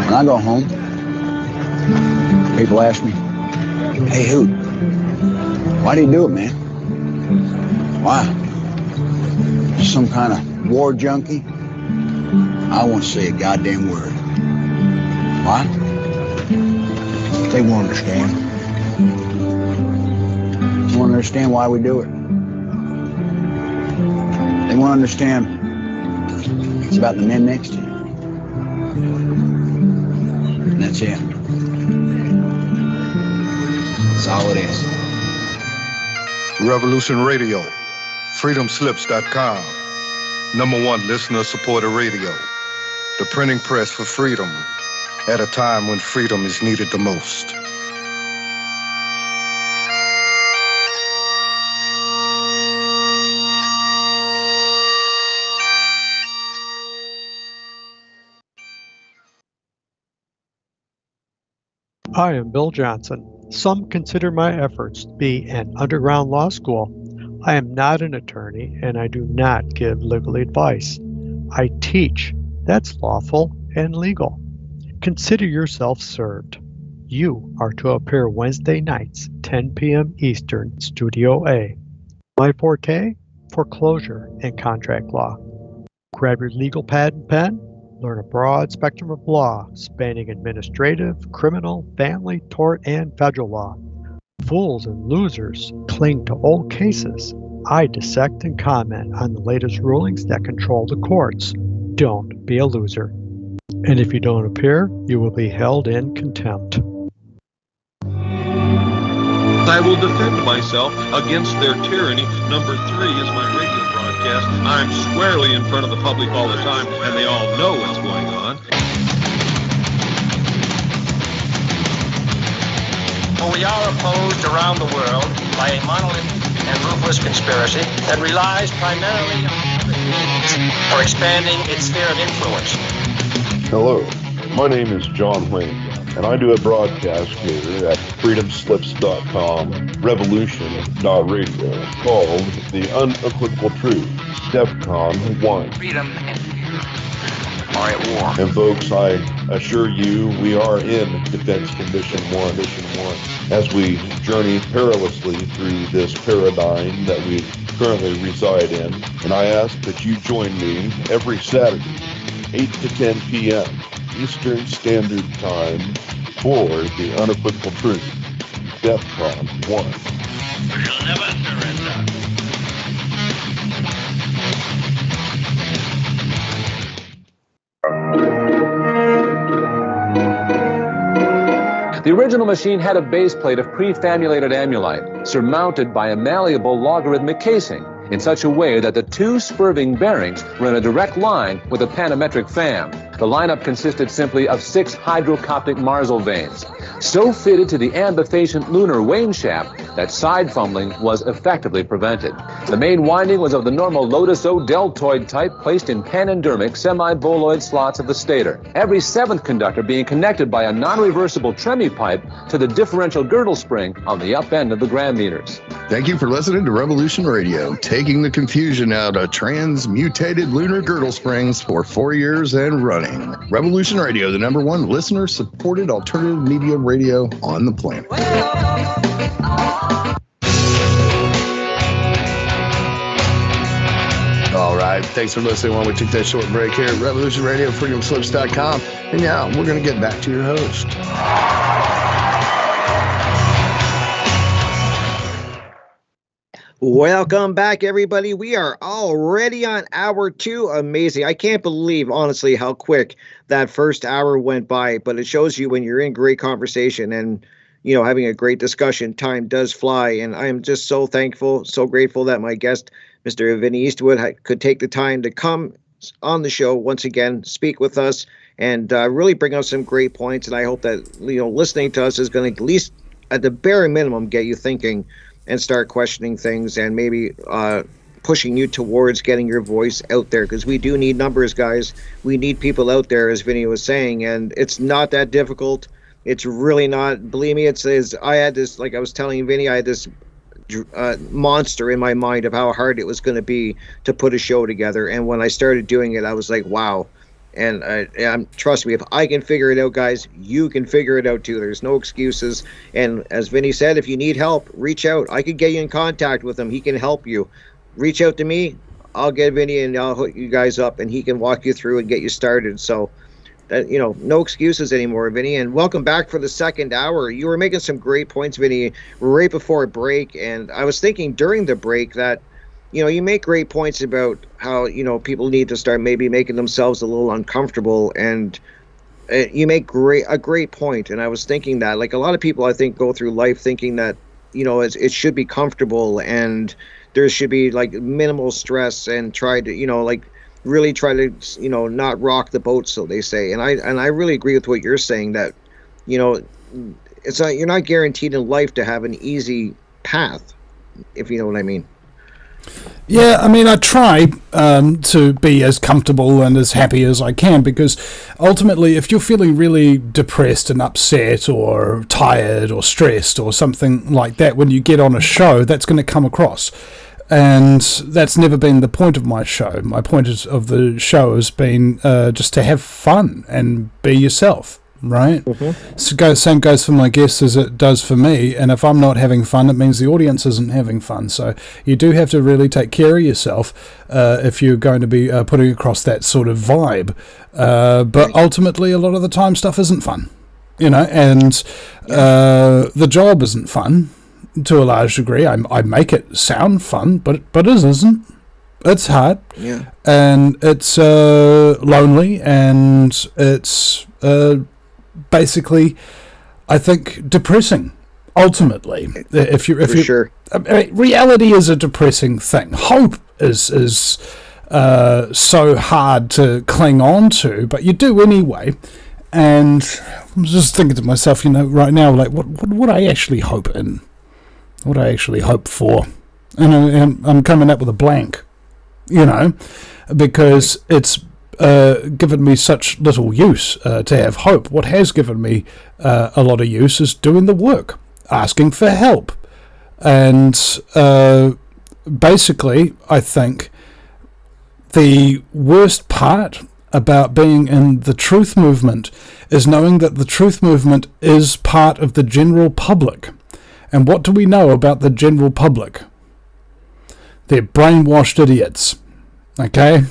When I go home, people ask me, hey, Hoot, why do you do it, man? Why? Some kind of war junkie? I won't say a goddamn word. Why? They won't understand. They won't understand why we do it. They won't understand it's about the men next to you. And that's it. That's all it is. Revolution Radio, freedomslips.com, #1 listener-supported radio, the printing press for freedom at a time when freedom is needed the most. I am Bill Johnson. Some consider my efforts to be an underground law school. I am not an attorney, and I do not give legal advice. I teach. That's lawful and legal. Consider yourself served. You are to appear Wednesday nights, 10 p.m. Eastern, Studio A. My forte? Foreclosure and contract law. Grab your legal pad and pen. Learn a broad spectrum of law, spanning administrative, criminal, family, tort, and federal law. Fools and losers cling to old cases. I dissect and comment on the latest rulings that control the courts. Don't be a loser. And if you don't appear, you will be held in contempt. I will defend myself against their tyranny. Number 3 is my radio broadcast. I'm squarely in front of the public all the time, and they all know what's going on. We are opposed around the world by a monolithic and ruthless conspiracy that relies primarily on means for expanding its sphere of influence. Hello, my name is John Wayne, and I do a broadcast here at freedomslips.com, revolution.radio, called The Unequivocal Truth, DEFCON 1. Freedom and fear are at war. And folks, I assure you, we are in Defense Condition 1, as we journey perilously through this paradigm that we currently reside in. And I ask that you join me every Saturday, 8 to 10 p.m. Eastern Standard Time for The Unequivocal Truth, DEFCON 1. We shall never surrender. The original machine had a base plate of prefamulated amulite, surmounted by a malleable logarithmic casing, in such a way that the two spurving bearings were in a direct line with a panometric fan. The lineup consisted simply of 6 hydrocoptic Marsal vanes, so fitted to the ambifacient lunar wane shaft that side fumbling was effectively prevented. The main winding was of the normal Lotus O deltoid type, placed in panendermic semi-boloid slots of the stator, every 7th conductor being connected by a non-reversible Tremi pipe to the differential girdle spring on the up end of the gram meters. Thank you for listening to Revolution Radio, taking the confusion out of transmutated lunar girdle springs for 4 years and running. Revolution Radio, the #1 listener-supported alternative media radio on the planet. All right, thanks for listening while we took that short break here at Revolution Radio, freedomslips.com. And now we're going to get back to your host. Welcome back, everybody. We are already on hour 2. Amazing. I can't believe, honestly, how quick that first hour went by, but it shows you when you're in great conversation and, you know, having a great discussion, time does fly. And I am just so thankful, so grateful that my guest, Mr. Vinny Eastwood, could take the time to come on the show once again, speak with us, and really bring up some great points. And I hope that, you know, listening to us is going to, at least at the bare minimum, get you thinking and start questioning things, and maybe pushing you towards getting your voice out there, because we do need numbers, guys. We need people out there, as Vinny was saying, and it's not that difficult. It's really not. Believe me, I had this, like I was telling Vinny, I had this monster in my mind of how hard it was going to be to put a show together, and when I started doing it, I was like, wow. And trust me, if I can figure it out, guys, you can figure it out too. There's no excuses. And as Vinny said, if you need help, reach out. I could get you in contact with him. He can help you. Reach out to me. I'll get Vinny and I'll hook you guys up, and he can walk you through and get you started. So, you know, no excuses anymore, Vinny. And welcome back for the second hour. You were making some great points, Vinny, right before a break. And I was thinking during the break that, you know, you make great points about how, you know, people need to start maybe making themselves a little uncomfortable, and you make a great point. And I was thinking that, like, a lot of people, I think, go through life thinking that, you know, it should be comfortable and there should be like minimal stress, and try to, you know, like really try to, you know, not rock the boat, so they say. And I really agree with what you're saying, that, you know, it's not, you're not guaranteed in life to have an easy path, if you know what I mean. Yeah, I mean, I try to be as comfortable and as happy as I can, because ultimately, if you're feeling really depressed and upset or tired or stressed or something like that, when you get on a show, that's going to come across. And that's never been the point of my show. My point of the show has been just to have fun and be yourself. right? Same goes for my guests as it does for me. And if I'm not having fun, it means the audience isn't having fun. So you do have to really take care of yourself if you're going to be putting across that sort of vibe. But ultimately, a lot of the time, stuff isn't fun, and the job isn't fun to a large degree. I make it sound fun, but it isn't. It's hard, and it's lonely, and it's basically, I think, depressing. Ultimately, if you sure. I mean, reality is a depressing thing. Hope is so hard to cling on to, but you do anyway. And I'm just thinking to myself, right now, like, what would I actually hope in? What I actually hope for? And I'm coming up with a blank. Because it's given me such little use to have hope. What has given me a lot of use is doing the work, asking for help. And basically, I think the worst part about being in the truth movement is knowing that the truth movement is part of the general public. And what do we know about the general public? They're brainwashed idiots, okay?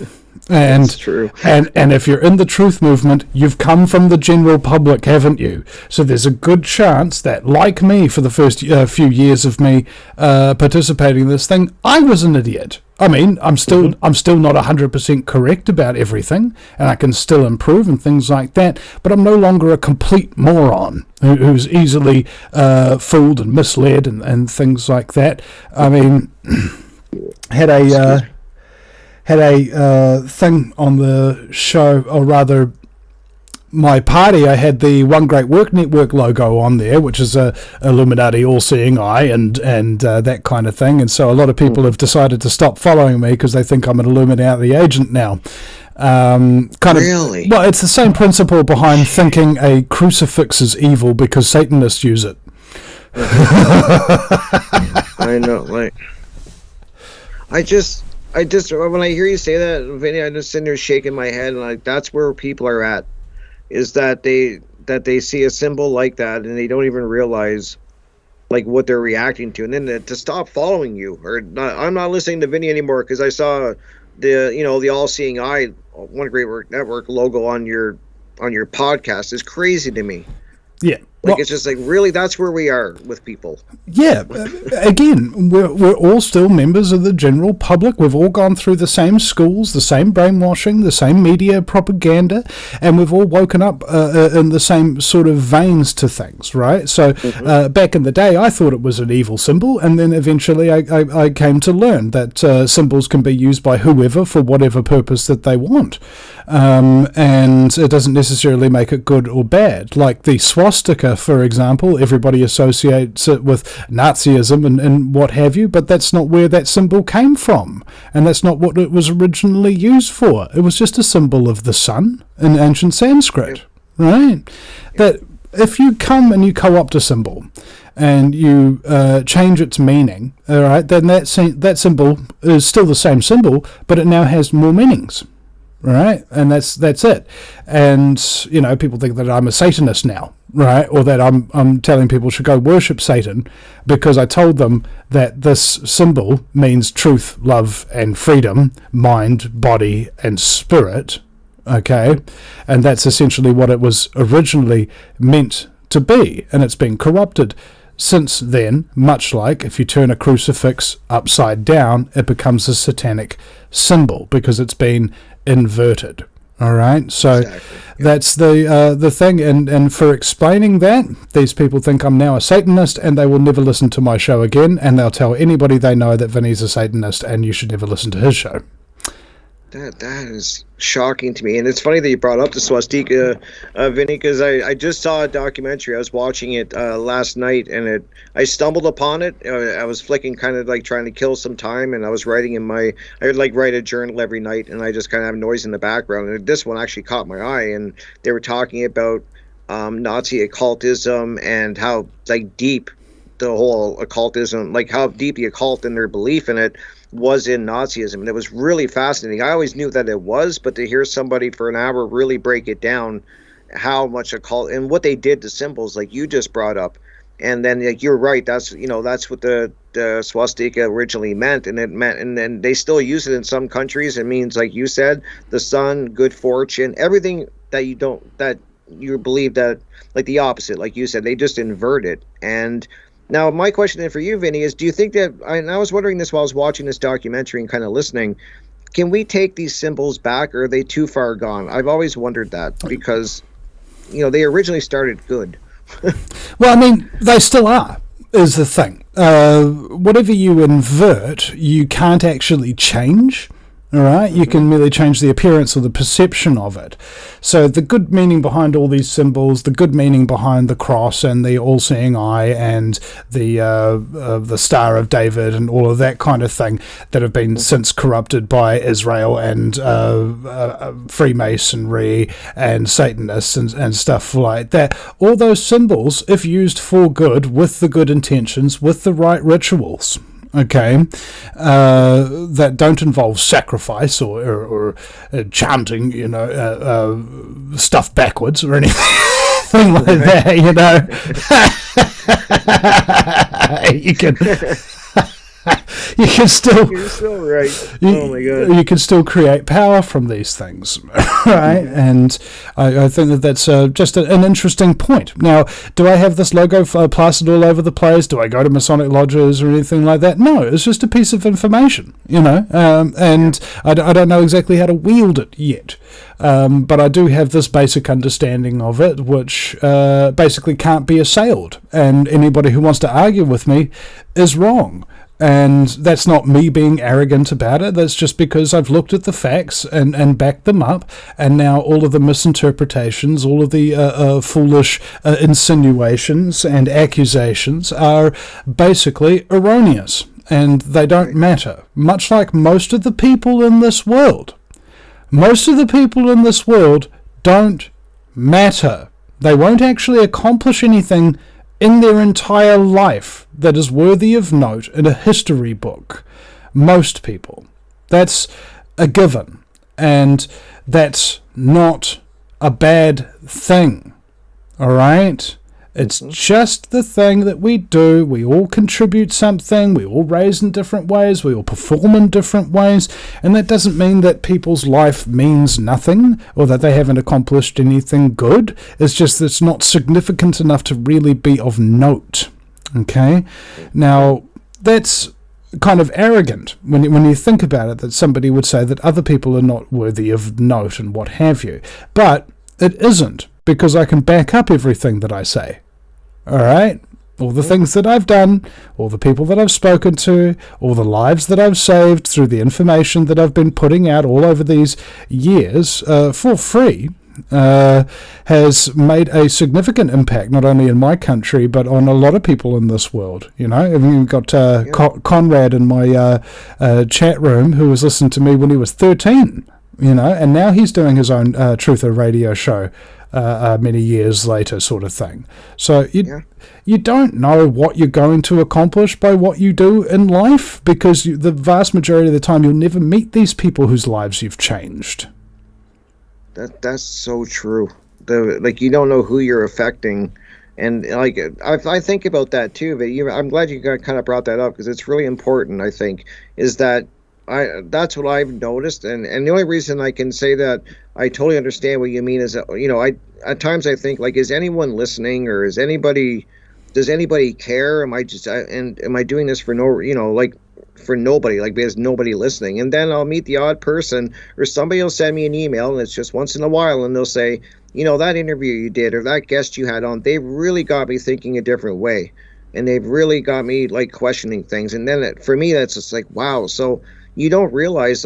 And that's true. And if you're in the truth movement, you've come from the general public, haven't you? So there's a good chance that, like me, for the first few years of me participating in this thing, I was an idiot. I mean, I'm still not 100% correct about everything, and I can still improve and things like that. But I'm no longer a complete moron who's easily fooled and misled and things like that. I mean. Had a thing on the show, or rather my party. I had the One Great Work Network logo on there, which is a Illuminati all-seeing eye and that kind of thing. And so a lot of people have decided to stop following me because they think I'm an Illuminati agent now. Really? Well, it's the same principle behind thinking a crucifix is evil because Satanists use it. I know, like. I just when I hear you say that, Vinny, I'm just sitting there shaking my head, and like that's where people are at, is that they see a symbol like that and they don't even realize like what they're reacting to, and then to stop following you, or not, I'm not listening to Vinny anymore because I saw the all-seeing eye, One Great Work Network logo on your podcast is crazy to me. Yeah. Like, it's just like, really, that's where we are with people. Yeah, again, we're all still members of the general public. We've all gone through the same schools, the same brainwashing, the same media propaganda, and we've all woken up in the same sort of veins to things, right? So back in the day, I thought it was an evil symbol, and then eventually I came to learn that symbols can be used by whoever for whatever purpose that they want. And it doesn't necessarily make it good or bad. Like the swastika, for example, everybody associates it with Nazism and what have you, but that's not where that symbol came from, and that's not what it was originally used for. It was just a symbol of the sun in ancient Sanskrit, right? That if you come and you co-opt a symbol and you change its meaning, all right, then that symbol is still the same symbol, but it now has more meanings. Right, and that's it. And people think that I'm a Satanist now, right, or that I'm telling people should go worship Satan because I told them that this symbol means truth, love, and freedom, mind, body, and spirit. Okay, and that's essentially what it was originally meant to be, and it's been corrupted since then. Much like if you turn a crucifix upside down, it becomes a satanic symbol because it's been inverted. All right, so exactly. That's the thing, and for explaining that, these people think I'm now a Satanist, and they will never listen to my show again, and they'll tell anybody they know that Vinny's a Satanist, and you should never listen to his show. That is shocking to me, and it's funny that you brought up the swastika, Vinny, because I just saw a documentary. I was watching it last night, and I stumbled upon it. I was flicking, kind of like trying to kill some time, and I was writing I would like write a journal every night, and I just kind of have noise in the background. And this one actually caught my eye, and they were talking about Nazi occultism and how like deep the whole occultism, like how deep the occult and their belief in it was in Nazism, and it was really fascinating. I always knew that it was, but to hear somebody for an hour really break it down how much a cult and what they did to symbols, like you just brought up. And then, like, you're right, that's what the swastika originally meant, and then they still use it in some countries. It means, like you said, the sun, good fortune, everything that you believe that, like the opposite, like you said, they just invert it. And now my question then for you, Vinny, is do you think that, and I was wondering this while I was watching this documentary and kind of listening, can we take these symbols back, or are they too far gone? I've always wondered that, because they originally started good. Well, I mean, they still are, is the thing. Whatever you invert, you can't actually change. All right, you can merely change the appearance or the perception of it. So the good meaning behind all these symbols, the good meaning behind the cross and the all-seeing eye and the Star of David and all of that kind of thing that have been since corrupted by Israel and Freemasonry and Satanists and stuff like that. All those symbols, if used for good, with the good intentions, with the right rituals, okay, that don't involve sacrifice or chanting, stuff backwards or anything like that, you can still. You're so right. Oh my God. You can still create power from these things, right? And I think that's just an interesting point. Now, do I have this logo plastered all over the place? Do I go to Masonic lodges or anything like that? No, it's just a piece of information, and I don't know exactly how to wield it yet. But I do have this basic understanding of it, which basically can't be assailed. And anybody who wants to argue with me is wrong. And that's not me being arrogant about it. That's just because I've looked at the facts and backed them up. And now all of the misinterpretations, all of the foolish insinuations and accusations are basically erroneous. And they don't matter. Much like most of the people in this world. Most of the people in this world don't matter. They won't actually accomplish anything in their entire life that is worthy of note in a history book. Most people. That's a given. And that's not a bad thing. Alright? It's just the thing that we do. We all contribute something. We all raise in different ways. We all perform in different ways. And that doesn't mean that people's life means nothing or that they haven't accomplished anything good. It's just that it's not significant enough to really be of note. Okay? Now, that's kind of arrogant when you think about it, that somebody would say that other people are not worthy of note and what have you. But it isn't, because I can back up everything that I say. Alright? All the things that I've done, all the people that I've spoken to, all the lives that I've saved through the information that I've been putting out all over these years for free, has made a significant impact, not only in my country, but on a lot of people in this world. I've got Conrad in my chat room, who was listening to me when he was 13, and now he's doing his own Truther radio show many years later, sort of thing. So you don't know what you're going to accomplish by what you do in life, because the vast majority of the time you'll never meet these people whose lives you've changed. That's so true. You don't know who you're affecting, and I think about that too. But I'm glad you kind of brought that up, because it's really important. I think is that that's what I've noticed, and the only reason I can say that I totally understand what you mean is that at times I think, is anyone listening, or does anybody care? Am I doing this for for nobody, because nobody listening? And then I'll meet the odd person, or somebody will send me an email, and it's just once in a while, and they'll say, that interview you did, or that guest you had on, they really got me thinking a different way, and they've really got me questioning things. And then for me, that's just wow. So you don't realize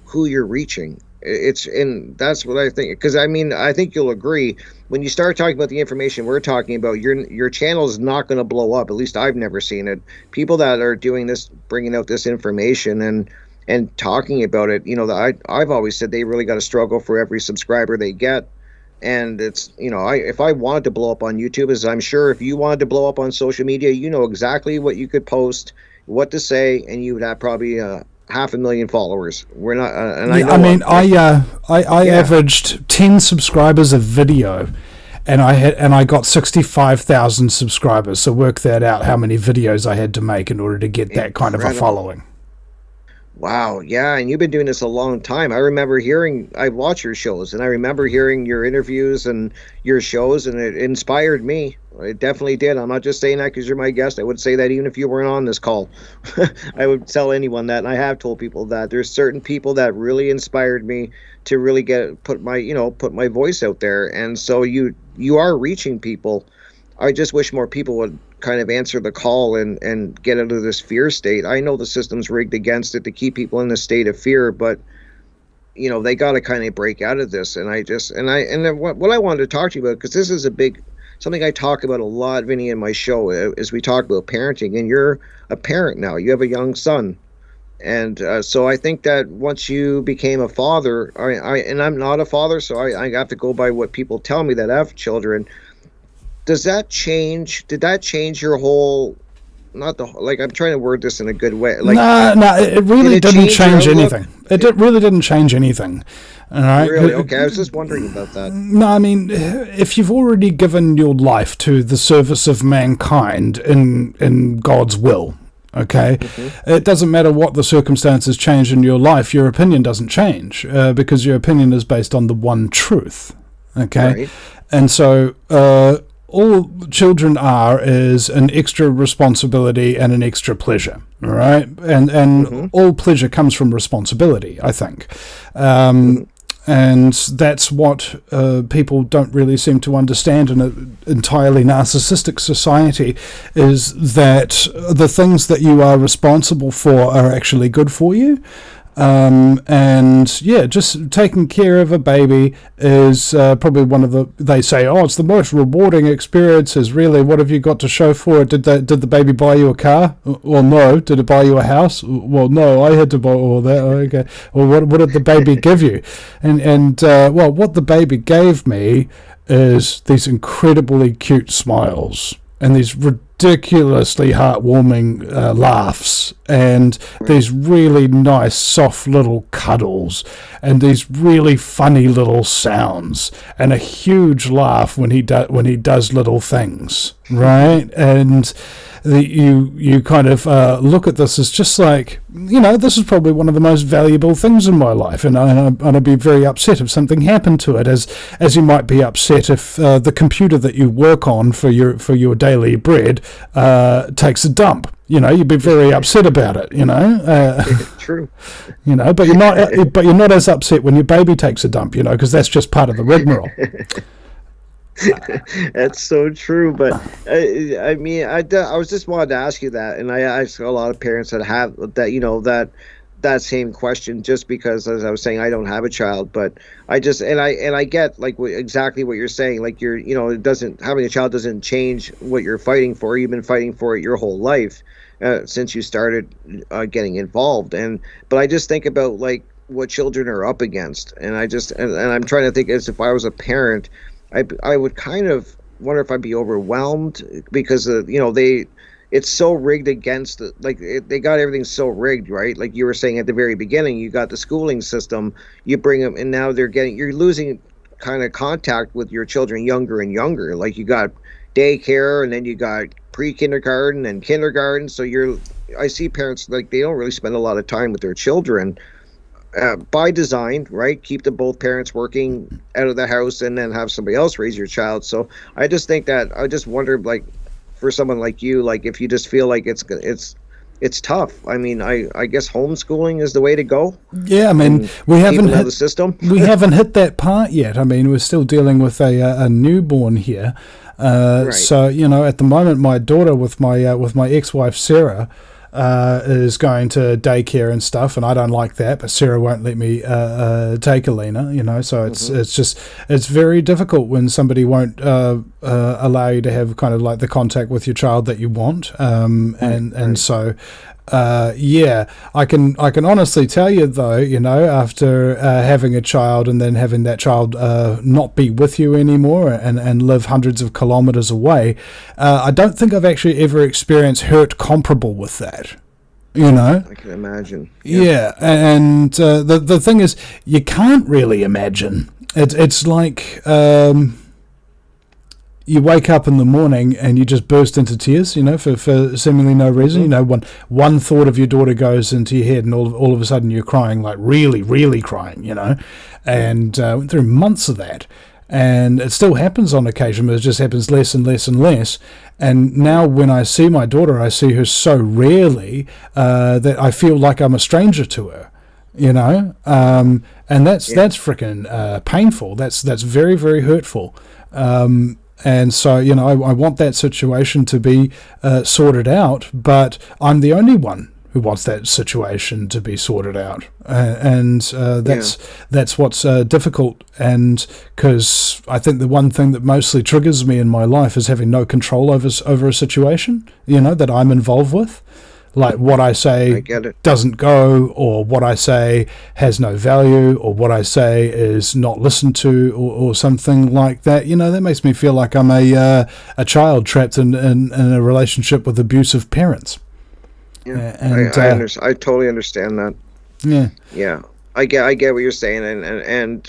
who you're reaching. And that's what I think, because I think you'll agree, when you start talking about the information we're talking about, your channel is not going to blow up. At least I've never seen it. People that are doing this, bringing out this information and talking about it, I've always said they really got to struggle for every subscriber they get. And it's, if I wanted to blow up on YouTube, as I'm sure if you wanted to blow up on social media, exactly what you could post, what to say, and you would have probably 500,000 followers. We're not, and I averaged 10 subscribers a video, and I got 65,000 subscribers. So work that out, how many videos I had to make in order to get that kind of a following. Wow, yeah, and you've been doing this a long time. I remember I watch your shows, and I remember hearing your interviews and your shows, and it inspired me. It definitely did. I'm not just saying that because you're my guest. I would say that even if you weren't on this call. I would tell anyone that, and I have told people that. There's certain people that really inspired me to really put my voice out there, and so you are reaching people. I just wish more people would kind of answer the call and get out of this fear state. I know the system's rigged against it to keep people in a state of fear, but they got to kind of break out of this. And what I wanted to talk to you about, because this is something I talk about a lot, Vinny, in my show, is we talk about parenting. And you're a parent now. You have a young son. And so I think that once you became a father, and I'm not a father, so I have to go by what people tell me that have children. Did that change your whole, I'm trying to word this in a good way. No, it really didn't change anything. It really didn't change anything. All right? Really? Okay, I was just wondering about that. No, I mean, if you've already given your life to the service of mankind in God's will, okay, it doesn't matter what the circumstances change in your life, your opinion doesn't change, because your opinion is based on the one truth, okay? Right. And so all children is an extra responsibility and an extra pleasure, all right? And all pleasure comes from responsibility, I think. And that's what people don't really seem to understand in an entirely narcissistic society, is that the things that you are responsible for are actually good for you. And yeah, just taking care of a baby is probably they say, it's the most rewarding experiences. Really, what have you got to show for it? Did the baby buy you a car? Well, no. Did it buy you a house? Well, no, I had to buy all that. Okay. Well, what did the baby give you? And what the baby gave me is these incredibly cute smiles and these ridiculously heartwarming laughs, and these really nice soft little cuddles, and these really funny little sounds, and a huge laugh when he does little things, right? And you kind of look at this as just like, this is probably one of the most valuable things in my life, and I'd be very upset if something happened to it, as you might be upset if the computer that you work on for your daily bread takes a dump. You'd be very upset about it. True. But you're not as upset when your baby takes a dump. Because that's just part of the rigmarole. That's so true, but I was just wanted to ask you that, and I ask a lot of parents that have that, that same question, just because, as I was saying, I don't have a child, but I just I get exactly what you're saying. It doesn't, having a child doesn't change what you're fighting for. You've been fighting for it your whole life since you started getting involved, but I just think about what children are up against, and I'm trying to think as if I was a parent. I would kind of wonder if I'd be overwhelmed because it's so rigged against they got everything so rigged, right? Like you were saying at the very beginning, you got the schooling system, you bring them, and now you're losing kind of contact with your children younger and younger. Like you got daycare, and then you got pre-kindergarten and kindergarten. So I see parents they don't really spend a lot of time with their children. By design, right? Keep both parents working out of the house, and then have somebody else raise your child. So I just think that I just wonder, for someone like you, if you just feel like it's tough. I mean, I guess homeschooling is the way to go. Yeah, I mean, we haven't hit the system. We haven't hit that part yet. I mean, we're still dealing with a newborn here. Right. So at the moment, my daughter with my ex-wife Sarah is going to daycare and stuff, and I don't like that, but Sarah won't let me take Alina, so it's very difficult when somebody won't allow you to have kind of the contact with your child that you want, so I can honestly tell you though, after having a child and then having that child not be with you anymore and live hundreds of kilometers away, I don't think I've actually ever experienced hurt comparable with that. You know, I can imagine. Yeah, and the thing is, you can't really imagine. It's like you wake up in the morning and you just burst into tears, you know, for seemingly no reason. You know, one thought of your daughter goes into your head, and all of a sudden you're crying, like really, really crying, you know. And went through months of that. And it still happens on occasion, but it just happens less and less and less. And now when I see my daughter, I see her so rarely that I feel like I'm a stranger to her, you know. And that's freaking painful. That's very, very hurtful. And so, you know, I want that situation to be sorted out, but I'm the only one who wants that situation to be sorted out, and that's what's difficult. And because I think the one thing that mostly triggers me in my life is having no control over a situation, you know, that I'm involved with. Like what I say doesn't go, or what I say has no value, or what I say is not listened to, or something like that. You know, that makes me feel like I'm a child trapped in a relationship with abusive parents. Yeah, and I totally understand that. Yeah, I get what you're saying, and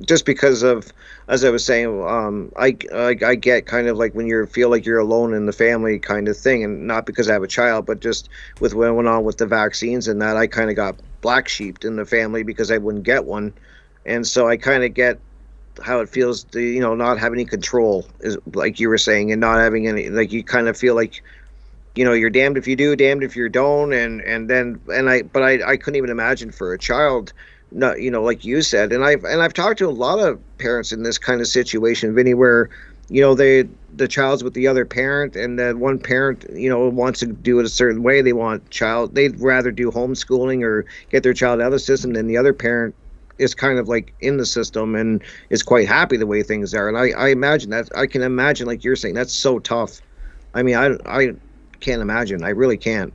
just because of, as I was saying, I get kind of like when you feel like you're alone in the family kind of thing, and not because I have a child, but just with what went on with the vaccines and that, I kind of got black sheeped in the family because I wouldn't get one, and so I kind of get how it feels to, you know, not have any control, is like you were saying, and not having any, like you kind of feel like, you know, you're damned if you do, damned if you don't, but I couldn't even imagine for a child, not, you know, like you said, and I've talked to a lot of parents in this kind of situation, Vinny, where, you know, the child's with the other parent, and that one parent, you know, wants to do it a certain way. They'd rather do homeschooling or get their child out of the system, than the other parent is kind of like in the system and is quite happy the way things are. And I imagine that, I can imagine, like you're saying, that's so tough. I mean, I can't imagine. I really can't.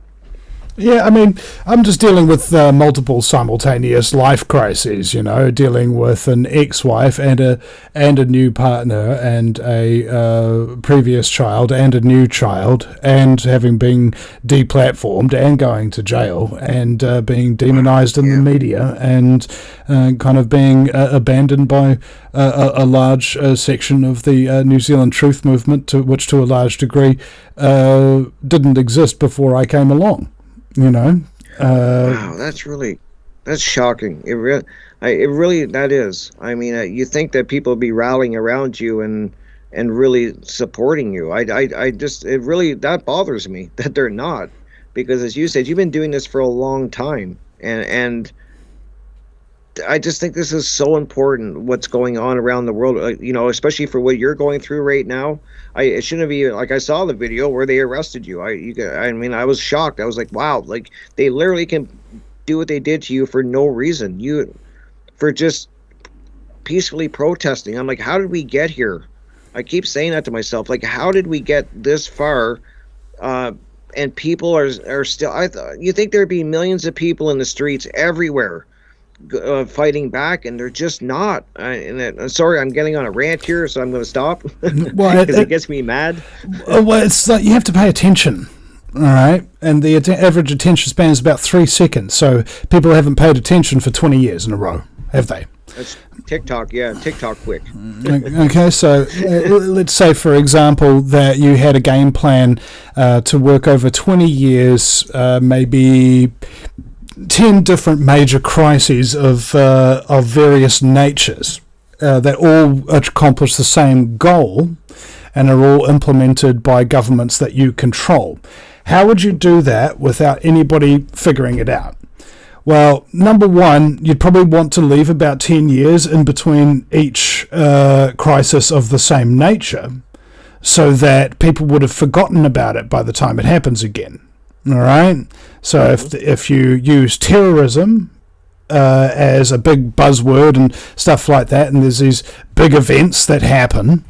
Yeah, I mean, I'm just dealing with multiple simultaneous life crises, you know, dealing with an ex-wife and a new partner and a previous child and a new child, and having been deplatformed and going to jail and being demonized in the media, and kind of being abandoned by a large section of the New Zealand truth movement, which to a large degree didn't exist before I came along. You know, wow, that's shocking. It really that is. I mean, you think that people would be rallying around you and really supporting you. That bothers me that they're not, because as you said, you've been doing this for a long time, and I just think this is so important, what's going on around the world, you know, especially for what you're going through right now. It shouldn't be like, I saw the video where they arrested you. I mean, I was shocked. I was like, wow, like they literally can do what they did to you for no reason. For just peacefully protesting. I'm like, how did we get here? I keep saying that to myself. Like, how did we get this far? And people are still, you think there'd be millions of people in the streets everywhere fighting back, and they're just not. Sorry, I'm getting on a rant here, so I'm going to stop. Well, because it gets me mad. Well, it's like you have to pay attention, all right? And the average attention span is about 3 seconds, so people haven't paid attention for 20 years in a row, have they? That's TikTok, yeah, TikTok quick. Okay, so let's say, for example, that you had a game plan to work over 20 years, maybe 10 different major crises of various natures that all accomplish the same goal and are all implemented by governments that you control. How would you do that without anybody figuring it out? Well, number one, you'd probably want to leave about 10 years in between each crisis of the same nature, so that people would have forgotten about it by the time it happens again. All right. So if you use terrorism as a big buzzword and stuff like that, and there's these big events that happen,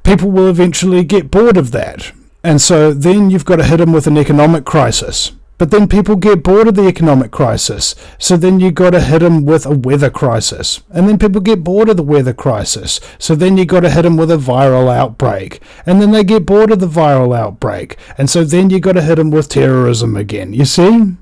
people will eventually get bored of that. And so then you've got to hit them with an economic crisis. But then people get bored of the economic crisis. So then you got to hit them with a weather crisis. And then people get bored of the weather crisis. So then you got to hit them with a viral outbreak. And then they get bored of the viral outbreak. And so then you got to hit them with terrorism again. You see?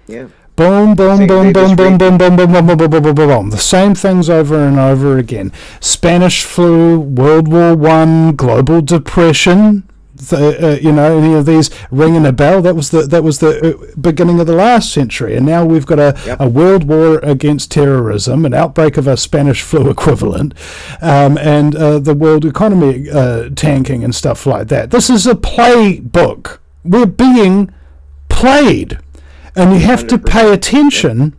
Yeah. Boom, boom, boom, boom, boom, boom, boom, boom, boom, boom, boom, boom, boom, boom. The same things over and over again. Spanish flu, World War I, global depression. Any of these ringing a bell? That was the beginning of the last century, and now we've got a world war against terrorism, an outbreak of a Spanish flu equivalent, and the world economy tanking and stuff like that. This is a playbook. We're being played, and you have to pay attention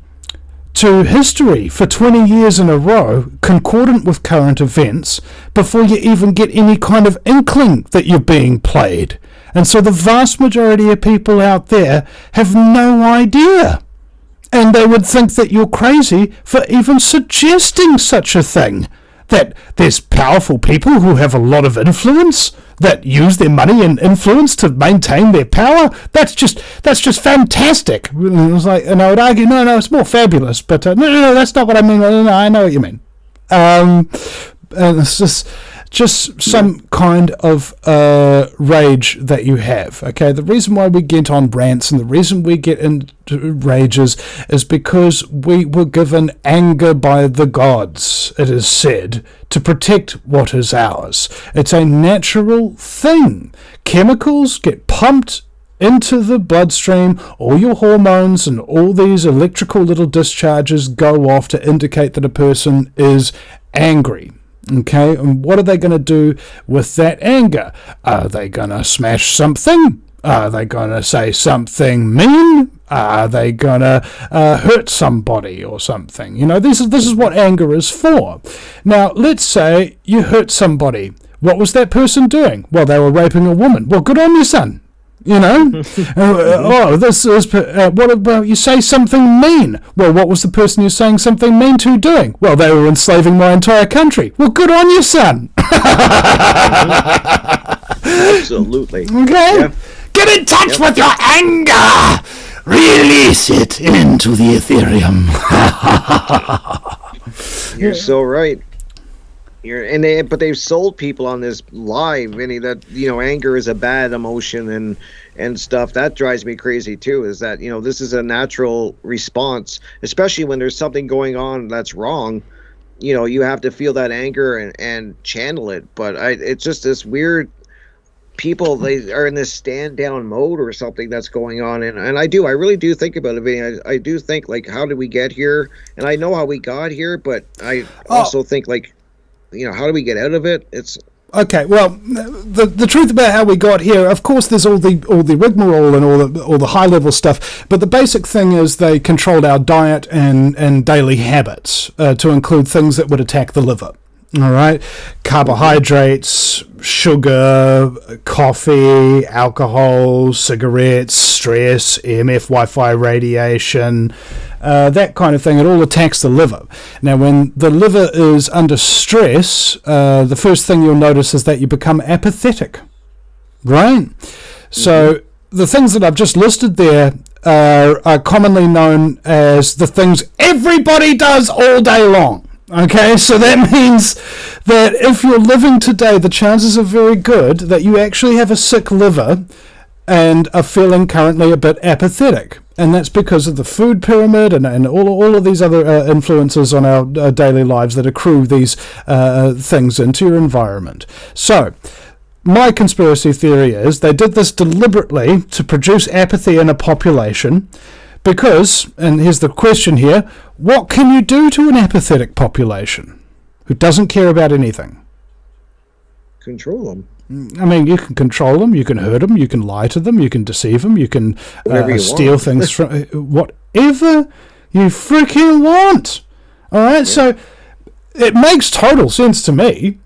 to history for 20 years in a row, concordant with current events, before you even get any kind of inkling that you're being played. And so the vast majority of people out there have no idea. And they would think that you're crazy for even suggesting such a thing. That there's powerful people who have a lot of influence, that use their money and influence to maintain their power. That's just fantastic. And it was like, and I would argue, no, it's more fabulous. But no, that's not what I mean. No, I know what you mean. And it's just some kind of rage that you have. Okay, the reason why we get on rants and the reason we get into rages is because we were given anger by the gods, it is said, to protect what is ours. It's a natural thing. Chemicals get pumped into the bloodstream, all your hormones and all these electrical little discharges go off to indicate that a person is angry. Okay, and what are they going to do with that anger? Are they going to smash something? Are they going to say something mean? Are they going to hurt somebody or something? You know, this is what anger is for. Now, let's say you hurt somebody. What was that person doing? Well, they were raping a woman. Well, good on you, son. You know, this is what about you say something mean? Well, what was the person you're saying something mean to doing? Well, they were enslaving my entire country. Well, good on you, son. Absolutely. Okay, yeah. Get in touch with your anger. Release it into the Ethereum. You're so right. But they've sold people on this lie, Vinny, that anger is a bad emotion and stuff. That drives me crazy too. Is that this is a natural response, especially when there's something going on that's wrong. You have to feel that anger and channel it. But it's just this weird. People, they are in this stand down mode or something that's going on, and I really do think about it, Vinny. I do think, like, how did we get here? And I know how we got here, but I also think, like, how do we get out of it? It's okay. Well, the truth about how we got here, of course, there's all the rigmarole and all the high level stuff. But the basic thing is they controlled our diet and daily habits to include things that would attack the liver. All right, carbohydrates, sugar, coffee, alcohol, cigarettes, stress, EMF, Wi-Fi radiation, that kind of thing. It all attacks the liver. Now, when the liver is under stress, the first thing you'll notice is that you become apathetic, right? So the things that I've just listed there are commonly known as the things everybody does all day long. Okay, so that means that if you're living today, the chances are very good that you actually have a sick liver and are feeling currently a bit apathetic. And that's because of the food pyramid and all of these other influences on our daily lives that accrue these things into your environment. So, my conspiracy theory is they did this deliberately to produce apathy in a population. Because, and here's the question here, what can you do to an apathetic population who doesn't care about anything? Control them. I mean, you can control them, you can hurt them, you can lie to them, you can deceive them, you can steal things from whatever you freaking want. All right, so it makes total sense to me,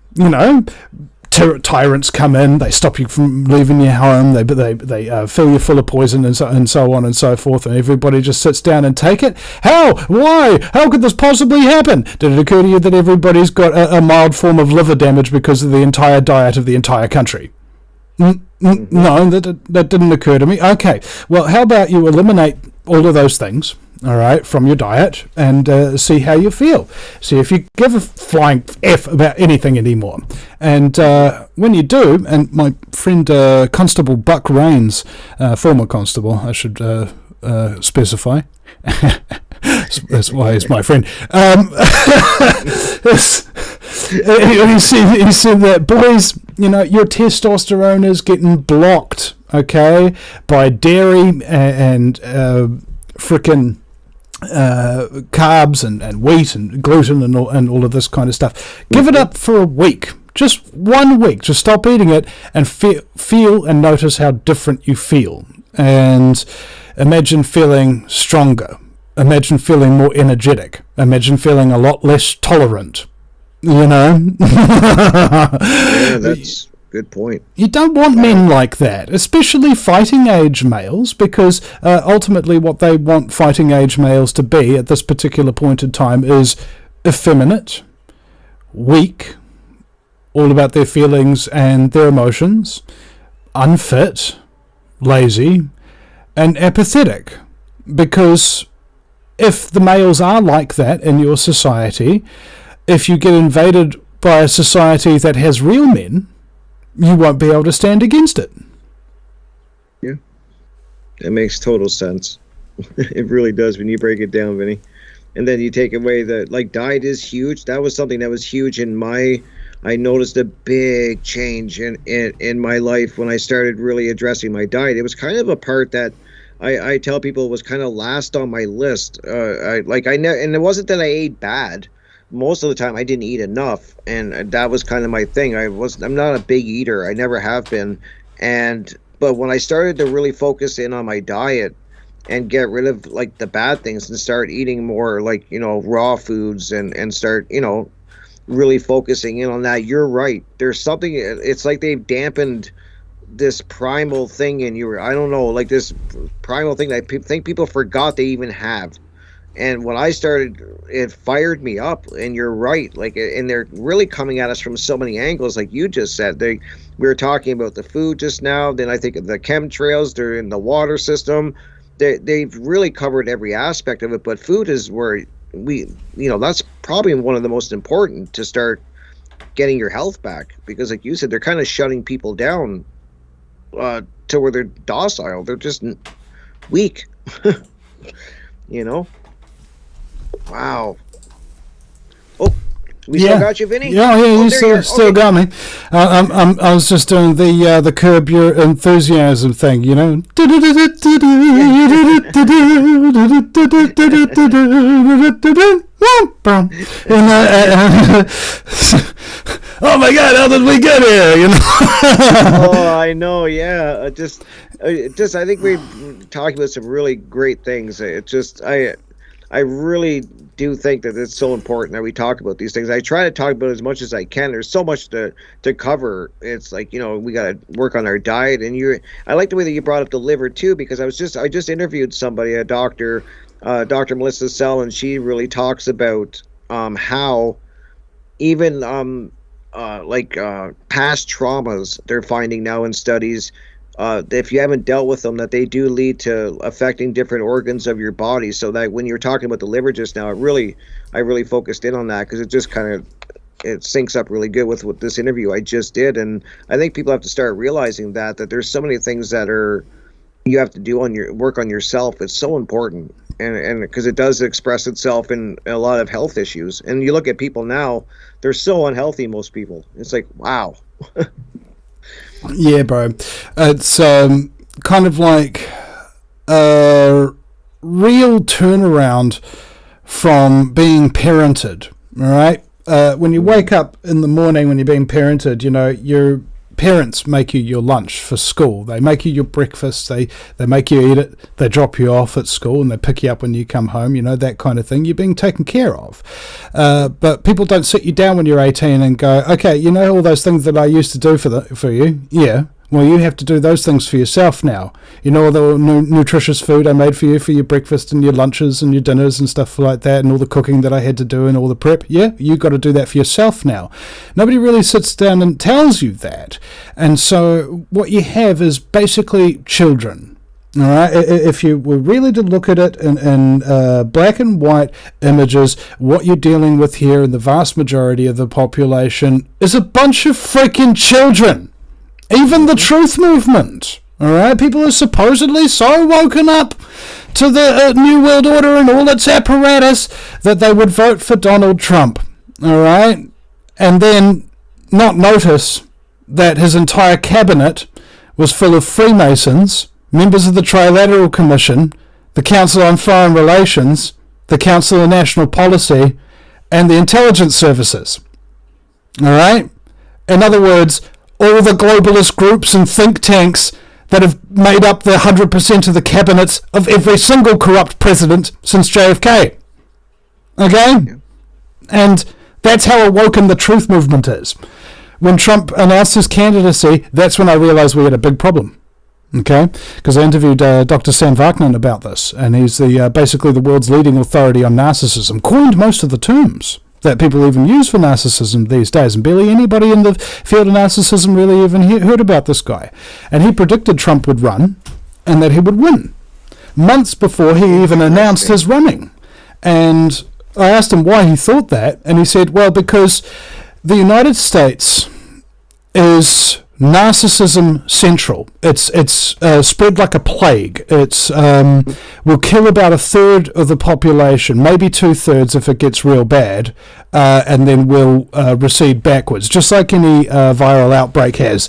Tyrants come in, they stop you from leaving your home, they fill you full of poison and so on and so forth, and everybody just sits down and take it. How? Why? How could this possibly happen? Did it occur to you that everybody's got a mild form of liver damage because of the entire diet of the entire country? No, that didn't occur to me. Okay, well, how about you eliminate all of those things, all right, from your diet and see how you feel. See if you give a flying F about anything anymore. And when you do, and my friend Constable Buck Rains, former constable, I should specify. That's why he's my friend. He said that, boys, your testosterone is getting blocked, okay, by dairy and frickin' carbs and wheat and gluten and all of this kind of stuff. Give it up for a week. Just 1 week. Just stop eating it and feel and notice how different you feel. And imagine feeling stronger. Imagine feeling more energetic. Imagine feeling a lot less tolerant. Yeah, that's a good point. You don't want men like that, especially fighting age males, because ultimately what they want fighting age males to be at this particular point in time is effeminate, weak, all about their feelings and their emotions, unfit, lazy, and apathetic. Because if the males are like that in your society, if you get invaded by a society that has real men, you won't be able to stand against it. Yeah, that makes total sense. It really does when you break it down, Vinny. And then you take away diet is huge. That was something that was huge I noticed a big change in my life when I started really addressing my diet. It was kind of a part that I tell people was kind of last on my list. And it wasn't that I ate bad. Most of the time I didn't eat enough, and that was kind of my thing. I'm not a big eater. I never have been. But when I started to really focus in on my diet and get rid of the bad things and start eating more raw foods and start really focusing in on that, you're right. There's something, it's like they've dampened this primal thing in you. I don't know, this primal thing that I think people forgot they even have. And when I started, it fired me up. And you're right, and they're really coming at us from so many angles, like you just said. We were talking about the food just now. Then I think of the chemtrails. They're in the water system. They've really covered every aspect of it. But food is where that's probably one of the most important to start getting your health back. Because like you said, they're kind of shutting people down to where they're docile. They're just weak. Wow. Oh, we still got you, Vinny? Yeah, you still got me. I was just doing the Curb Your Enthusiasm thing, oh my God, how did we get here? Oh, I know. Yeah, just I think we're talking about some really great things. I really do think that it's so important that we talk about these things. I try to talk about it as much as I can. There's so much to cover. It's we got to work on our diet. And I like the way that you brought up the liver too, because I just interviewed somebody, a doctor, Dr. Melissa Sell, and she really talks about how even past traumas they're finding now in studies. If you haven't dealt with them, that they do lead to affecting different organs of your body. So that when you're talking about the liver just now, I really focused in on that because it just it syncs up really good with what this interview I just did. And I think people have to start realizing that there's so many things that you have to do work on yourself. It's so important. And because it does express itself in a lot of health issues. And you look at people now, they're so unhealthy, most people. It's like, wow. Yeah, bro. It's kind of like a real turnaround from being parented, all right? When you wake up in the morning when you're being parented, your parents make you your lunch for school. They make you your breakfast. They make you eat it. They drop you off at school and they pick you up when you come home, that kind of thing. You're being taken care of. But people don't sit you down when you're 18 and go, okay, all those things that I used to do for you? Yeah. Well, you have to do those things for yourself now. You know, all the nutritious food I made for you for your breakfast and your lunches and your dinners and stuff like that, and all the cooking that I had to do and all the prep. Yeah, you got to do that for yourself now. Nobody really sits down and tells you that. And so what you have is basically children. All right, if you were really to look at it in black and white images, what you're dealing with here in the vast majority of the population is a bunch of freaking children. Even the truth movement, all right? People are supposedly so woken up to the New World Order and all its apparatus that they would vote for Donald Trump, all right? And then not notice that his entire cabinet was full of Freemasons, members of the Trilateral Commission, the Council on Foreign Relations, the Council on National Policy, and the intelligence services, all right? In other words, all the globalist groups and think tanks that have made up the 100% of the cabinets of every single corrupt president since JFK. Okay? Yeah. And that's how awoken the truth movement is. When Trump announced his candidacy, that's when I realized we had a big problem. Okay? Because I interviewed Dr. Sam Vaknin about this, and he's basically the world's leading authority on narcissism, coined most of the terms that people even use for narcissism these days, and barely anybody in the field of narcissism really even heard about this guy. And he predicted Trump would run and that he would win months before he even announced his running. And I asked him why he thought that, and he said, well, because the United States is narcissism central. It's spread like a plague. It's will kill about a third of the population, maybe 2/3 if it gets real bad, and then will recede backwards, just like any viral outbreak has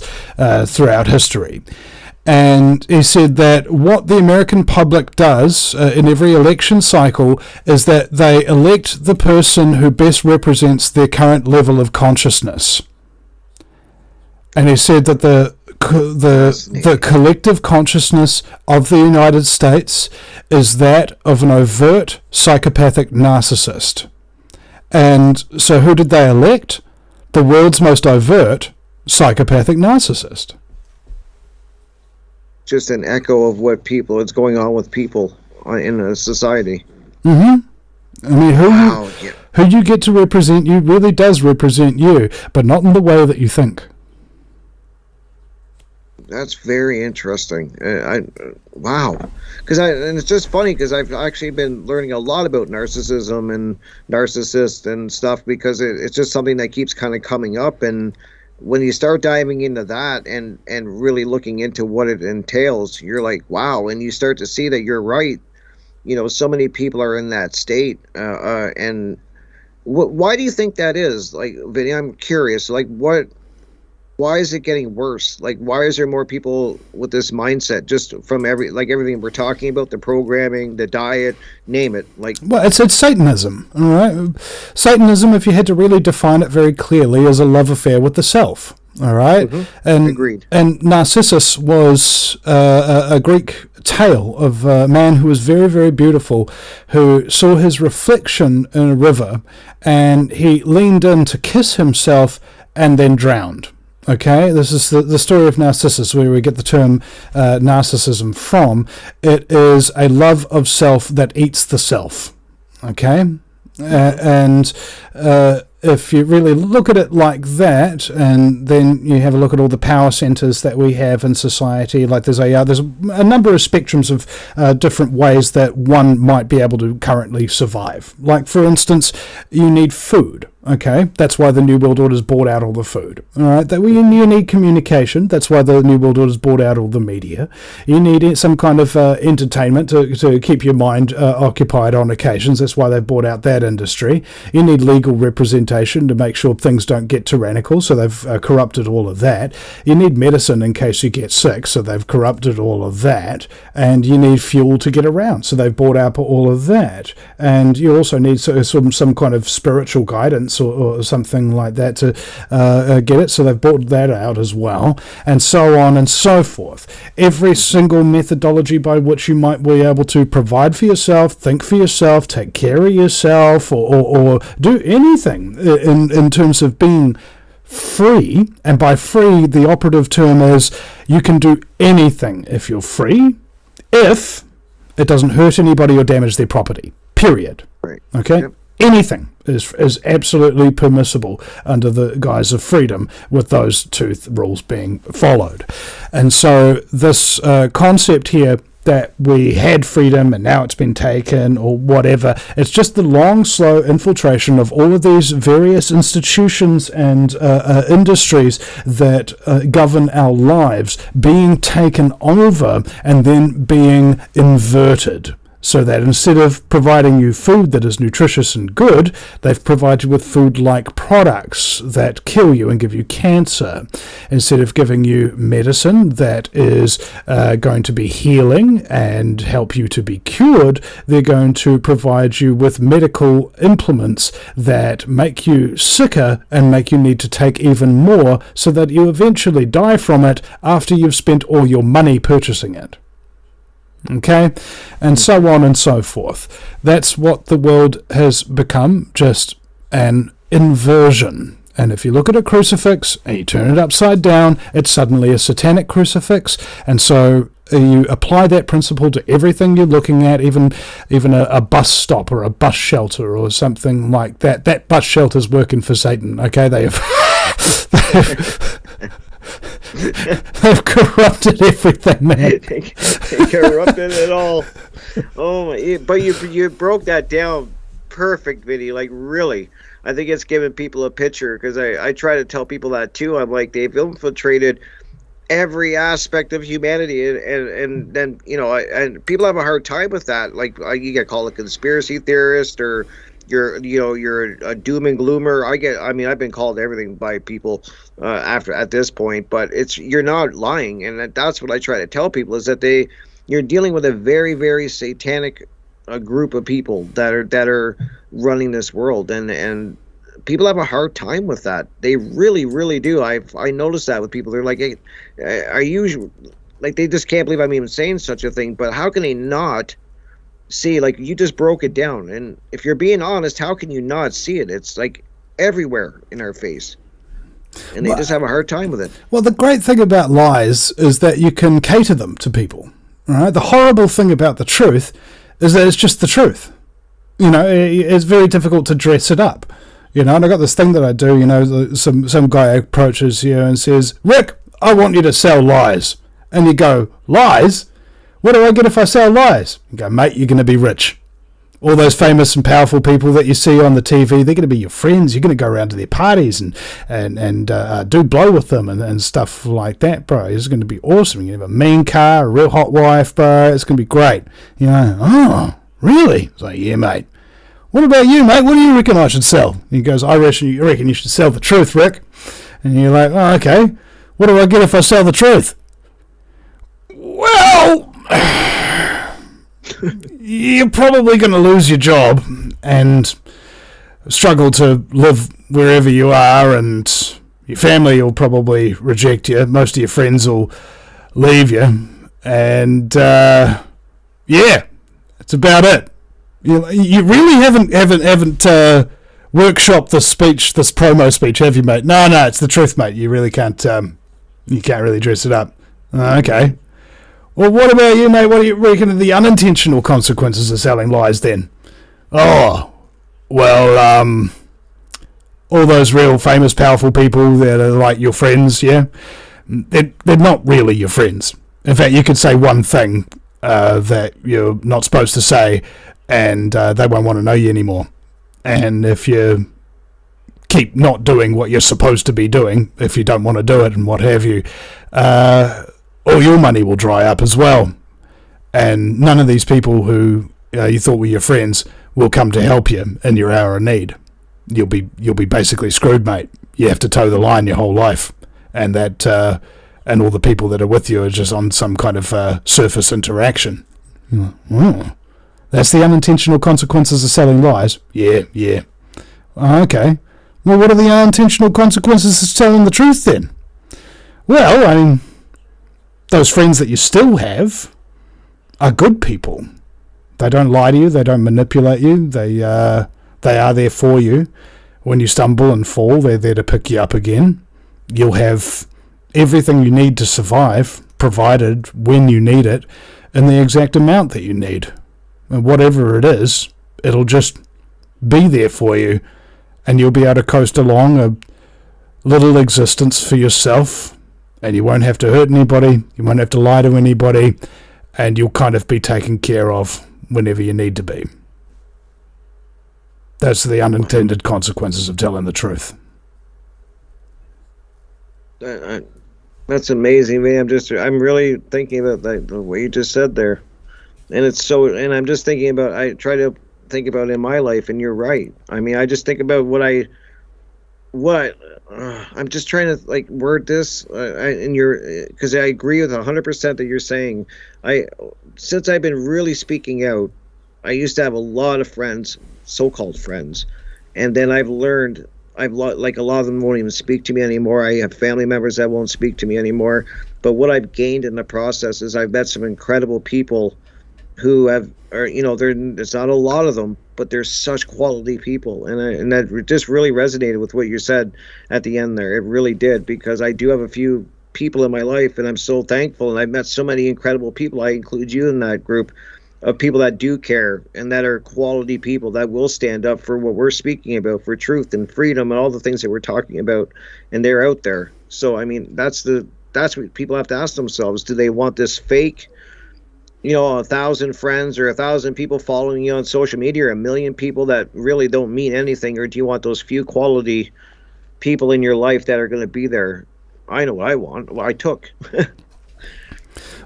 throughout history. And he said that what the American public does in every election cycle is that they elect the person who best represents their current level of consciousness. And he said that the collective consciousness of the United States is that of an overt psychopathic narcissist. And so who did they elect? The world's most overt psychopathic narcissist. Just an echo of what people is going on with people in a society. Mm-hmm. I mean, who you get to represent you really does represent you, but not in the way that you think. That's very interesting. Wow. And it's just funny because I've actually been learning a lot about narcissism and narcissists and stuff because it's just something that keeps kind of coming up. And when you start diving into that and really looking into what it entails, you're like, wow. And you start to see that you're right. You know, so many people are in that state. And why do you think that is? Like, Vinny, I'm curious. Like, why is it getting worse? Like, why is there more people with this mindset just from everything we're talking about, the programming, the diet, name it? Like, well, it's Satanism, all right? Satanism, if you had to really define it very clearly, is a love affair with the self, all right? Mm-hmm. And, agreed. And Narcissus was a Greek tale of a man who was very, very beautiful, who saw his reflection in a river, and he leaned in to kiss himself and then drowned. Okay, this is the story of Narcissus, where we get the term narcissism from. It is a love of self that eats the self. Okay, and if you really look at it like that, and then you have a look at all the power centers that we have in society, like there's a number of spectrums of different ways that one might be able to currently survive. Like, for instance, you need food. Okay, that's why the New World Order's bought out all the food. All right, you need communication. That's why the New World Order's bought out all the media. You need some kind of entertainment to keep your mind occupied on occasions. That's why they've bought out that industry. You need legal representation to make sure things don't get tyrannical, so they've corrupted all of that. You need medicine in case you get sick, so they've corrupted all of that. And you need fuel to get around, so they've bought out all of that. And you also need some kind of spiritual guidance or something like that to get it, so they've bought that out as well, and so on and so forth. Every single methodology by which you might be able to provide for yourself, think for yourself, take care of yourself, or do anything in terms of being free, and by free, the operative term is you can do anything if you're free, if it doesn't hurt anybody or damage their property, period. Right. Okay? Yep. Anything is absolutely permissible under the guise of freedom, with those two rules being followed. And so this concept here that we had freedom and now it's been taken or whatever, it's just the long, slow infiltration of all of these various institutions and industries that govern our lives being taken over and then being inverted. So that instead of providing you food that is nutritious and good, they've provided you with food-like products that kill you and give you cancer. Instead of giving you medicine that is going to be healing and help you to be cured, they're going to provide you with medical implements that make you sicker and make you need to take even more so that you eventually die from it after you've spent all your money purchasing it. Okay, and so on and so forth. That's what the world has become, just an inversion. And if you look at a crucifix and you turn it upside down, it's suddenly a satanic crucifix. And so you apply that principle to everything you're looking at, even a bus stop or a bus shelter or something like that. That bus shelter's working for Satan. Okay, they've corrupted everything, man. They corrupted it all. Oh my! But you broke that down perfect, Vinny. Like, really, I think it's giving people a picture, because I try to tell people that too. I'm like, they've infiltrated every aspect of humanity, and then and people have a hard time with that. Like, you get called a conspiracy theorist, or you're a doom and gloomer. I've been called everything by people at this point, but you're not lying, and that's what I try to tell people, is that you're dealing with a very, very satanic group of people that are running this world, and people have a hard time with that. They really, really do. I noticed that with people. They're like, hey, are you, like, they just can't believe I'm even saying such a thing, but how can they not see? Like, you just broke it down, and if you're being honest, how can you not see it? It's like everywhere in our face, and they just have a hard time with it. Well, the great thing about lies is that you can cater them to people, right? The horrible thing about the truth is that it's just the truth. It's very difficult to dress it up. And I got this thing that I do, some guy approaches you and says, Rick, I want you to sell lies. And you go, lies? What do I get if I sell lies? You go, mate, you're going to be rich. All those famous and powerful people that you see on the TV, they're going to be your friends. You're going to go around to their parties and do blow with them and stuff like that, bro. It's going to be awesome. You're going to have a mean car, a real hot wife, bro. It's going to be great. Oh, really? It's like, yeah, mate. What about you, mate? What do you reckon I should sell? He goes, I reckon you should sell the truth, Rick. And you're like, oh, okay. What do I get if I sell the truth? Well, you're probably going to lose your job and struggle to live wherever you are, and your family will probably reject you. Most of your friends will leave you. And, yeah, that's about it. You really haven't workshopped this promo speech, have you, mate? No, it's the truth, mate. You really can't really dress it up. Okay. Well, what about you, mate? What do you reckon of the unintentional consequences of selling lies then? Oh, well, all those real famous, powerful people that are like your friends, yeah? They're not really your friends. In fact, you could say one thing that you're not supposed to say, and they won't want to know you anymore. And if you keep not doing what you're supposed to be doing, if you don't want to do it and what have you, all your money will dry up as well. And none of these people who you thought were your friends will come to help you in your hour of need. You'll be basically screwed, mate. You have to toe the line your whole life, and that and all the people that are with you are just on some kind of surface interaction. That's the unintentional consequences of selling lies. Yeah. Okay. Well, what are the unintentional consequences of telling the truth then? Well, I mean, those friends that you still have are good people. They don't lie to you. They don't manipulate you. They are there for you When you stumble and fall, they're there to pick you up again. You'll have everything you need to survive, provided when you need it, in the exact amount that you need. And whatever it is, it'll just be there for you, and you'll be able to coast along a little existence for yourself, and you won't have to hurt anybody, you won't have to lie to anybody, and you'll kind of be taken care of whenever you need to be. That's the unintended consequences of telling the truth. That's amazing, man. I'm really thinking about the way you just said there, and I'm just thinking about. I try to think about in my life, and you're right. I mean, I just think about I'm just trying to like word this, because I agree with 100% that you're saying. Since I've been really speaking out, I used to have a lot of friends, so-called friends, and then I've learned. Like a lot of them won't even speak to me anymore. I have family members that won't speak to me anymore. But what I've gained in the process is I've met some incredible people who there's not a lot of them, but they're such quality people. And that just really resonated with what you said at the end there. It really did, because I do have a few people in my life, and I'm so thankful. And I've met so many incredible people. I include you in that group of people that do care and that are quality people that will stand up for what we're speaking about, for truth and freedom and all the things that we're talking about, and they're out there. So I mean, that's what people have to ask themselves. Do they want this fake, 1,000 friends or 1,000 people following you on social media, or 1 million people that really don't mean anything? Or do you want those few quality people in your life that are going to be there? I know what I want. Well, I took.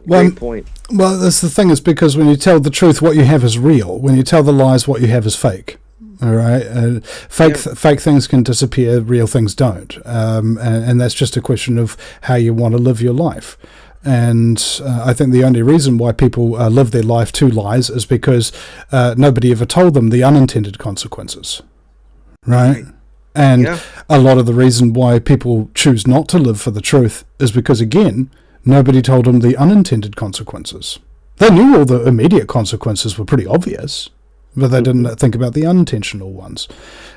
Great point. Well, that's the thing, is because when you tell the truth, what you have is real. When you tell the lies, what you have is fake. All right, fake things can disappear, real things don't, and that's just a question of how you want to live your life. And I think the only reason why people live their life to lies is because nobody ever told them the unintended consequences, right? And a lot of the reason why people choose not to live for the truth is because, again, nobody told them the unintended consequences. They knew all the immediate consequences were pretty obvious, but they didn't think about the unintentional ones.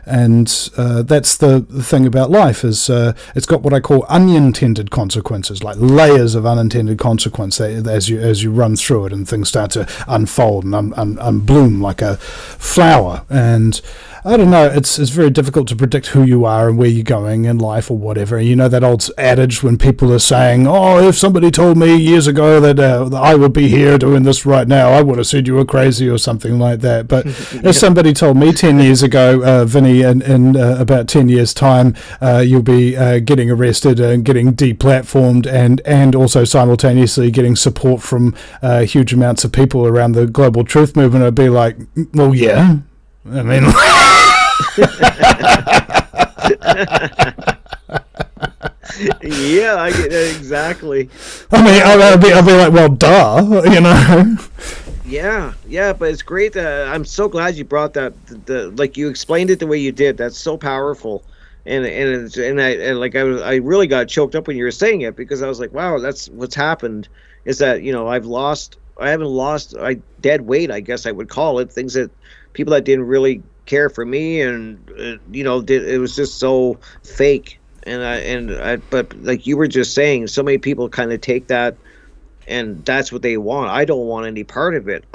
And that's the thing about life, is it's got what I call unintended consequences, like layers of unintended consequence as you run through it, and things start to unfold and bloom like a flower. And I don't know, it's very difficult to predict who you are and where you're going in life or whatever. You know that old adage when people are saying, oh, if somebody told me years ago that I would be here doing this right now, I would have said you were crazy or something like that. But if somebody told me 10 years ago, Vinny, in about 10 years' time, you'll be getting arrested and getting deplatformed and also simultaneously getting support from huge amounts of people around the global truth movement, I'd be like, well, yeah. I mean... Yeah, I get that exactly. I mean, I'll be like, well, duh, Yeah, but it's great that I'm so glad you brought that. Like you explained it the way you did. That's so powerful, and I really got choked up when you were saying it, because I was like, wow, that's what's happened. Is that I haven't lost dead weight, I guess I would call it, things that people that didn't really care for me, and it was just so fake, but like you were just saying, so many people kind of take that, and that's what they want. I don't want any part of it.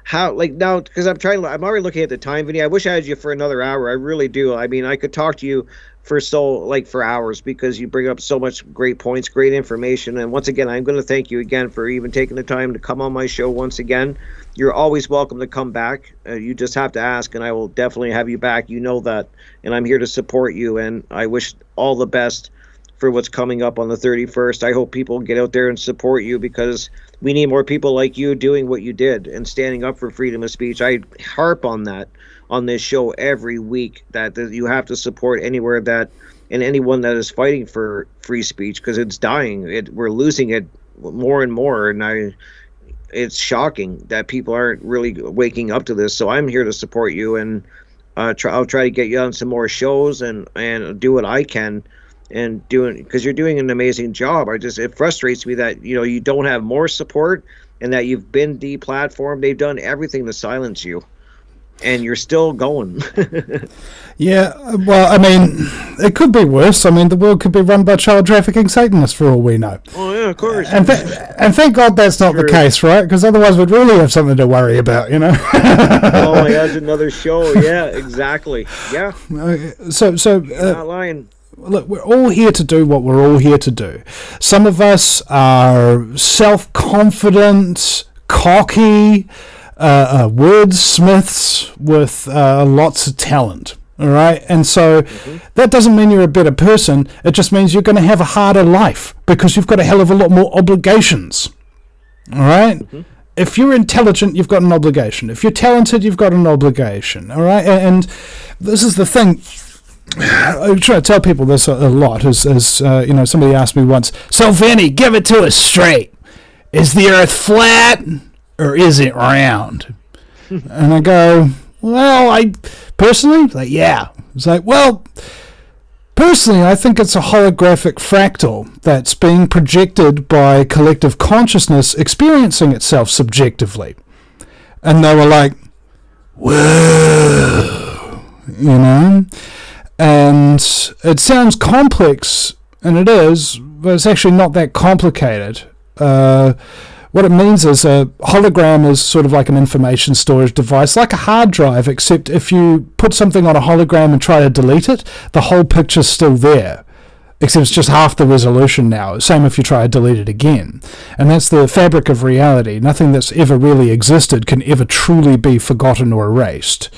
How, like, now, because I'm already looking at the time, Vinny. I wish I had you for another hour. I really do. I mean, I could talk to you for hours, because you bring up so much great points, great information. And once again, I'm going to thank you again for even taking the time to come on my show once again. You're always welcome to come back. You just have to ask, and I will definitely have you back. You know that. And I'm here to support you, and I wish all the best for what's coming up on the 31st. I hope people get out there and support you, because we need more people like you doing what you did and standing up for freedom of speech. I harp on that on this show every week, that you have to support anywhere that, and anyone that is fighting for free speech, because it's dying. We're losing it more and more, and it's shocking that people aren't really waking up to this. So I'm here to support you, and I'll try to get you on some more shows and do what I can, and because you're doing an amazing job. It frustrates me that you don't have more support, and that you've been deplatformed. They've done everything to silence you. and you're still going. Yeah, well, I mean, it could be worse. I mean, the world could be run by child trafficking Satanists for all we know. Oh, yeah, of course. And thank God that's not the case, right? Because otherwise we'd really have something to worry about, you know? Oh, my God, another show. Yeah, exactly. Yeah. So You're not lying. Look, we're all here to do what we're all here to do. Some of us are self-confident, cocky, wordsmiths with lots of talent. All right, and so that doesn't mean you're a better person. It just means you're going to have a harder life because you've got a hell of a lot more obligations. All right? If you're intelligent, you've got an obligation. If you're talented, you've got an obligation. All right, and this is the thing. I try to tell people this a lot. As you know, somebody asked me once, "So Vinny, give it to us straight. Is the Earth flat or is it round?" And I go, well, I personally, like, yeah. It's like, well, personally, I think it's a holographic fractal that's being projected by collective consciousness experiencing itself subjectively. And they were like, whoa, you know? And it sounds complex, and it is, but it's actually not that complicated. What it means is a hologram is sort of like an information storage device, like a hard drive, except if you put something on a hologram and try to delete it, the whole picture's still there, except it's just half the resolution now. Same if you try to delete it again. And that's the fabric of reality. Nothing that's ever really existed can ever truly be forgotten or erased.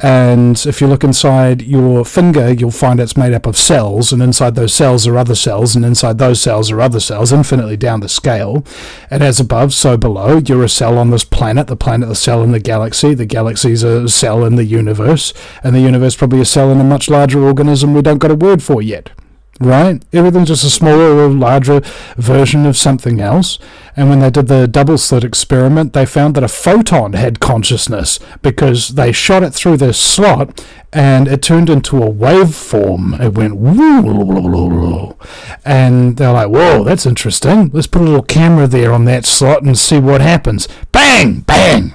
And if you look inside your finger, you'll find it's made up of cells, and inside those cells are other cells, and inside those cells are other cells, infinitely down the scale. And as above, so below. You're a cell on this planet, the cell in the galaxy's a cell in the universe, and the universe probably a cell in a much larger organism we don't got a word for yet. Right? Everything's just a smaller or larger version of something else. And when they did the double slit experiment, they found that a photon had consciousness because they shot it through this slot and it turned into a waveform. It went woo, and they're like, whoa, that's interesting. Let's put a little camera there on that slot and see what happens. Bang! Bang!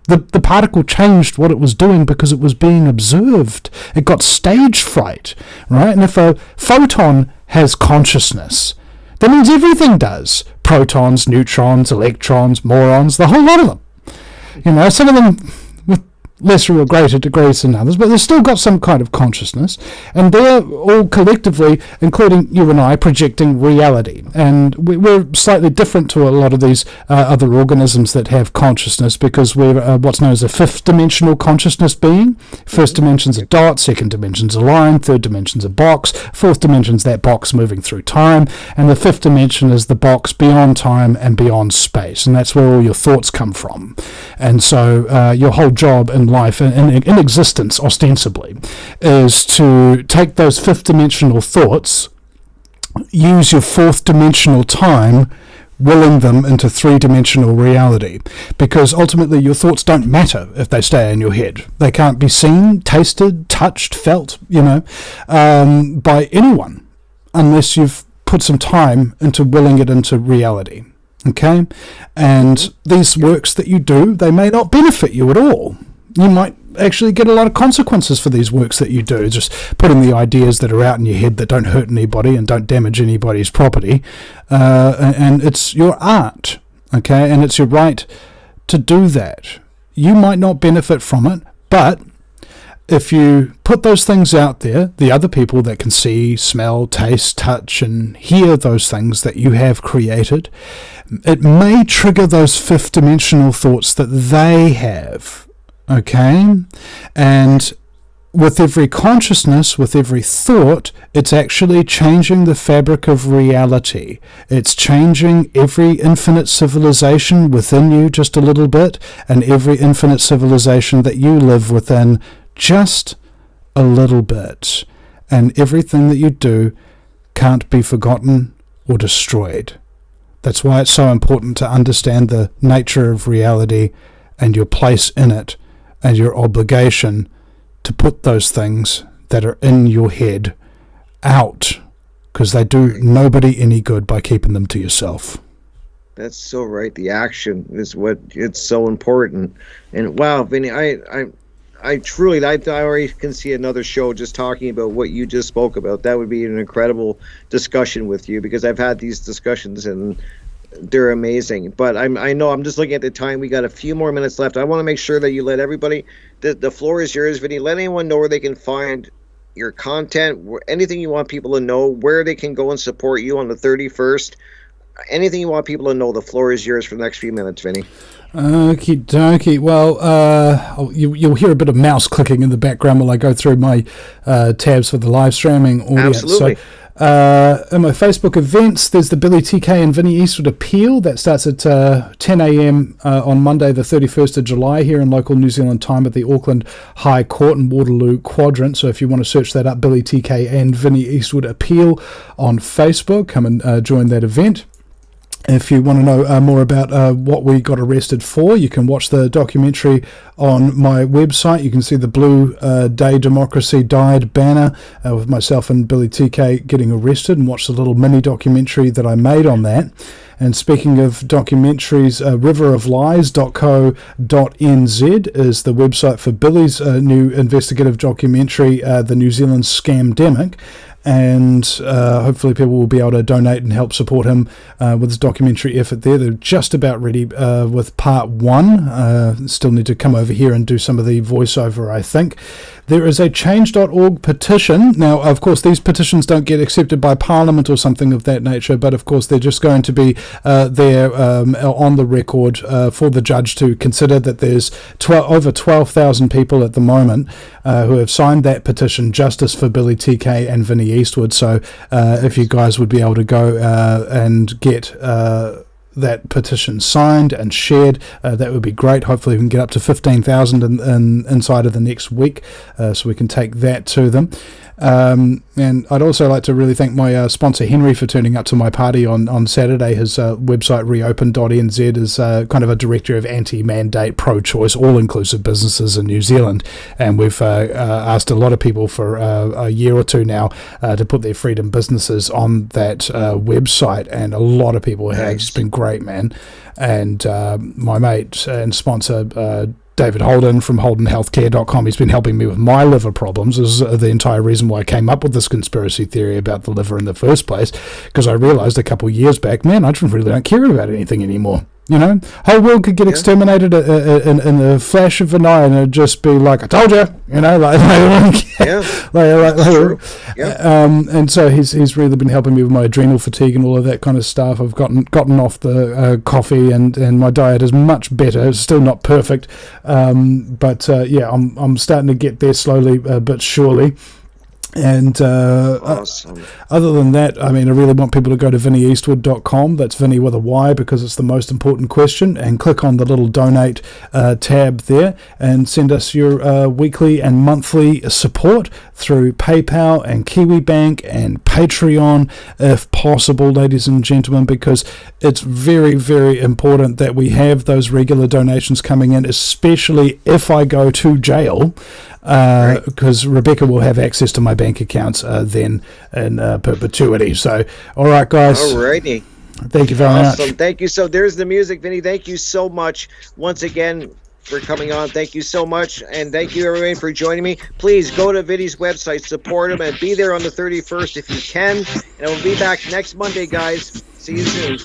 The particle changed what it was doing because it was being observed. It got stage fright, right? And if a photon has consciousness, that means everything does. Protons, neutrons, electrons, morons, the whole lot of them. You know, some of them with lesser or greater degrees than others, but they've still got some kind of consciousness, and they're all collectively, including you and I, projecting reality. And we're slightly different to a lot of these other organisms that have consciousness because we're what's known as a fifth dimensional consciousness being. First dimension's a dot, second dimension's a line, third dimension's a box, fourth dimension's that box moving through time, and the fifth dimension is the box beyond time and beyond space, and that's where all your thoughts come from. And so your whole job in life, in existence ostensibly, is to take those fifth dimensional thoughts, use your fourth dimensional time, willing them into three-dimensional reality, because ultimately your thoughts don't matter if they stay in your head. They can't be seen, tasted, touched, felt, you know, by anyone unless you've put some time into willing it into reality. Okay? And these works that you do, they may not benefit you at all. You might actually get a lot of consequences for these works that you do, just putting the ideas that are out in your head that don't hurt anybody and don't damage anybody's property. And it's your art, okay? And it's your right to do that. You might not benefit from it, but if you put those things out there, the other people that can see, smell, taste, touch, and hear those things that you have created, it may trigger those fifth dimensional thoughts that they have. Okay? And with every consciousness, with every thought, it's actually changing the fabric of reality. It's changing every infinite civilization within you just a little bit, and every infinite civilization that you live within just a little bit. And everything that you do can't be forgotten or destroyed. That's why it's so important to understand the nature of reality and your place in it, and your obligation to put those things that are in your head out, because they do nobody any good by keeping them to yourself. That's so right. The action is what it's so important. And wow, Vinny, I already can see another show just talking about what you just spoke about. That would be an incredible discussion with you, because I've had these discussions and they're amazing. But I know I'm just looking at the time. We got a few more minutes left. I want to make sure that you let everybody, the floor is yours, Vinny. Let anyone know where they can find your content, anything you want people to know, where they can go and support you on the 31st. Anything you want people to know, the floor is yours for the next few minutes, Vinny. Okie dokie. Well, you'll hear a bit of mouse clicking in the background while I go through my tabs for the live streaming audience. Absolutely. So, in my Facebook events, there's the Billy TK and Vinny Eastwood appeal that starts at 10 a.m. On Monday, the 31st of July, here in local New Zealand time at the Auckland High Court in Waterloo Quadrant. So if you want to search that up, Billy TK and Vinny Eastwood appeal on Facebook, come and join that event. If you want to know more about what we got arrested for, you can watch the documentary on my website. You can see the Blue Day Democracy Died banner with myself and Billy TK getting arrested, and watch the little mini documentary that I made on that. And speaking of documentaries, riveroflies.co.nz is the website for Billy's new investigative documentary, The New Zealand Scamdemic. And hopefully people will be able to donate and help support him with his documentary effort there. They're just about ready with part 1. Still need to come over here and do some of the voiceover, I think. There is a change.org petition. Now, of course, these petitions don't get accepted by Parliament or something of that nature, but of course they're just going to be there on the record for the judge to consider. That there's over 12,000 people at the moment who have signed that petition, Justice for Billy TK and Vinny Eastwood. So if you guys would be able to go and get that petition signed and shared, that would be great. Hopefully we can get up to 15,000 inside of the next week, so we can take that to them. And I'd also like to really thank my sponsor Henry for turning up to my party on Saturday. His website reopen.nz is kind of a directory of anti-mandate, pro-choice, all-inclusive businesses in New Zealand, and we've asked a lot of people for a year or two now to put their freedom businesses on that website, and a lot of people have. It's been great, man. And my mate and sponsor David Holden from holdenhealthcare.com. He's been helping me with my liver problems. This is the entire reason why I came up with this conspiracy theory about the liver in the first place, because I realized a couple of years back, man, I just really don't care about anything anymore. You know, whole world could get exterminated in a flash of an eye, and it'd just be like, I told you, you know, and so he's really been helping me with my adrenal fatigue and all of that kind of stuff. I've gotten off the coffee, and my diet is much better. It's still not perfect, but I'm starting to get there slowly but surely. And awesome. Other than that, I mean, I really want people to go to vinnyeastwood.com. That's Vinny with a Y, because it's the most important question, and click on the little donate tab there and send us your weekly and monthly support through PayPal and KiwiBank and Patreon, if possible, ladies and gentlemen, because it's very, very important that we have those regular donations coming in, especially if I go to jail. Because Rebecca will have access to my bank accounts then in perpetuity. So, all right, guys. Alrighty. Thank you very much. Thank you. So there's the music, Vinny. Thank you so much once again for coming on. Thank you so much, and thank you everyone for joining me. Please go to Vinny's website, support him, and be there on the 31st if you can. And I will be back next Monday, guys. See you soon.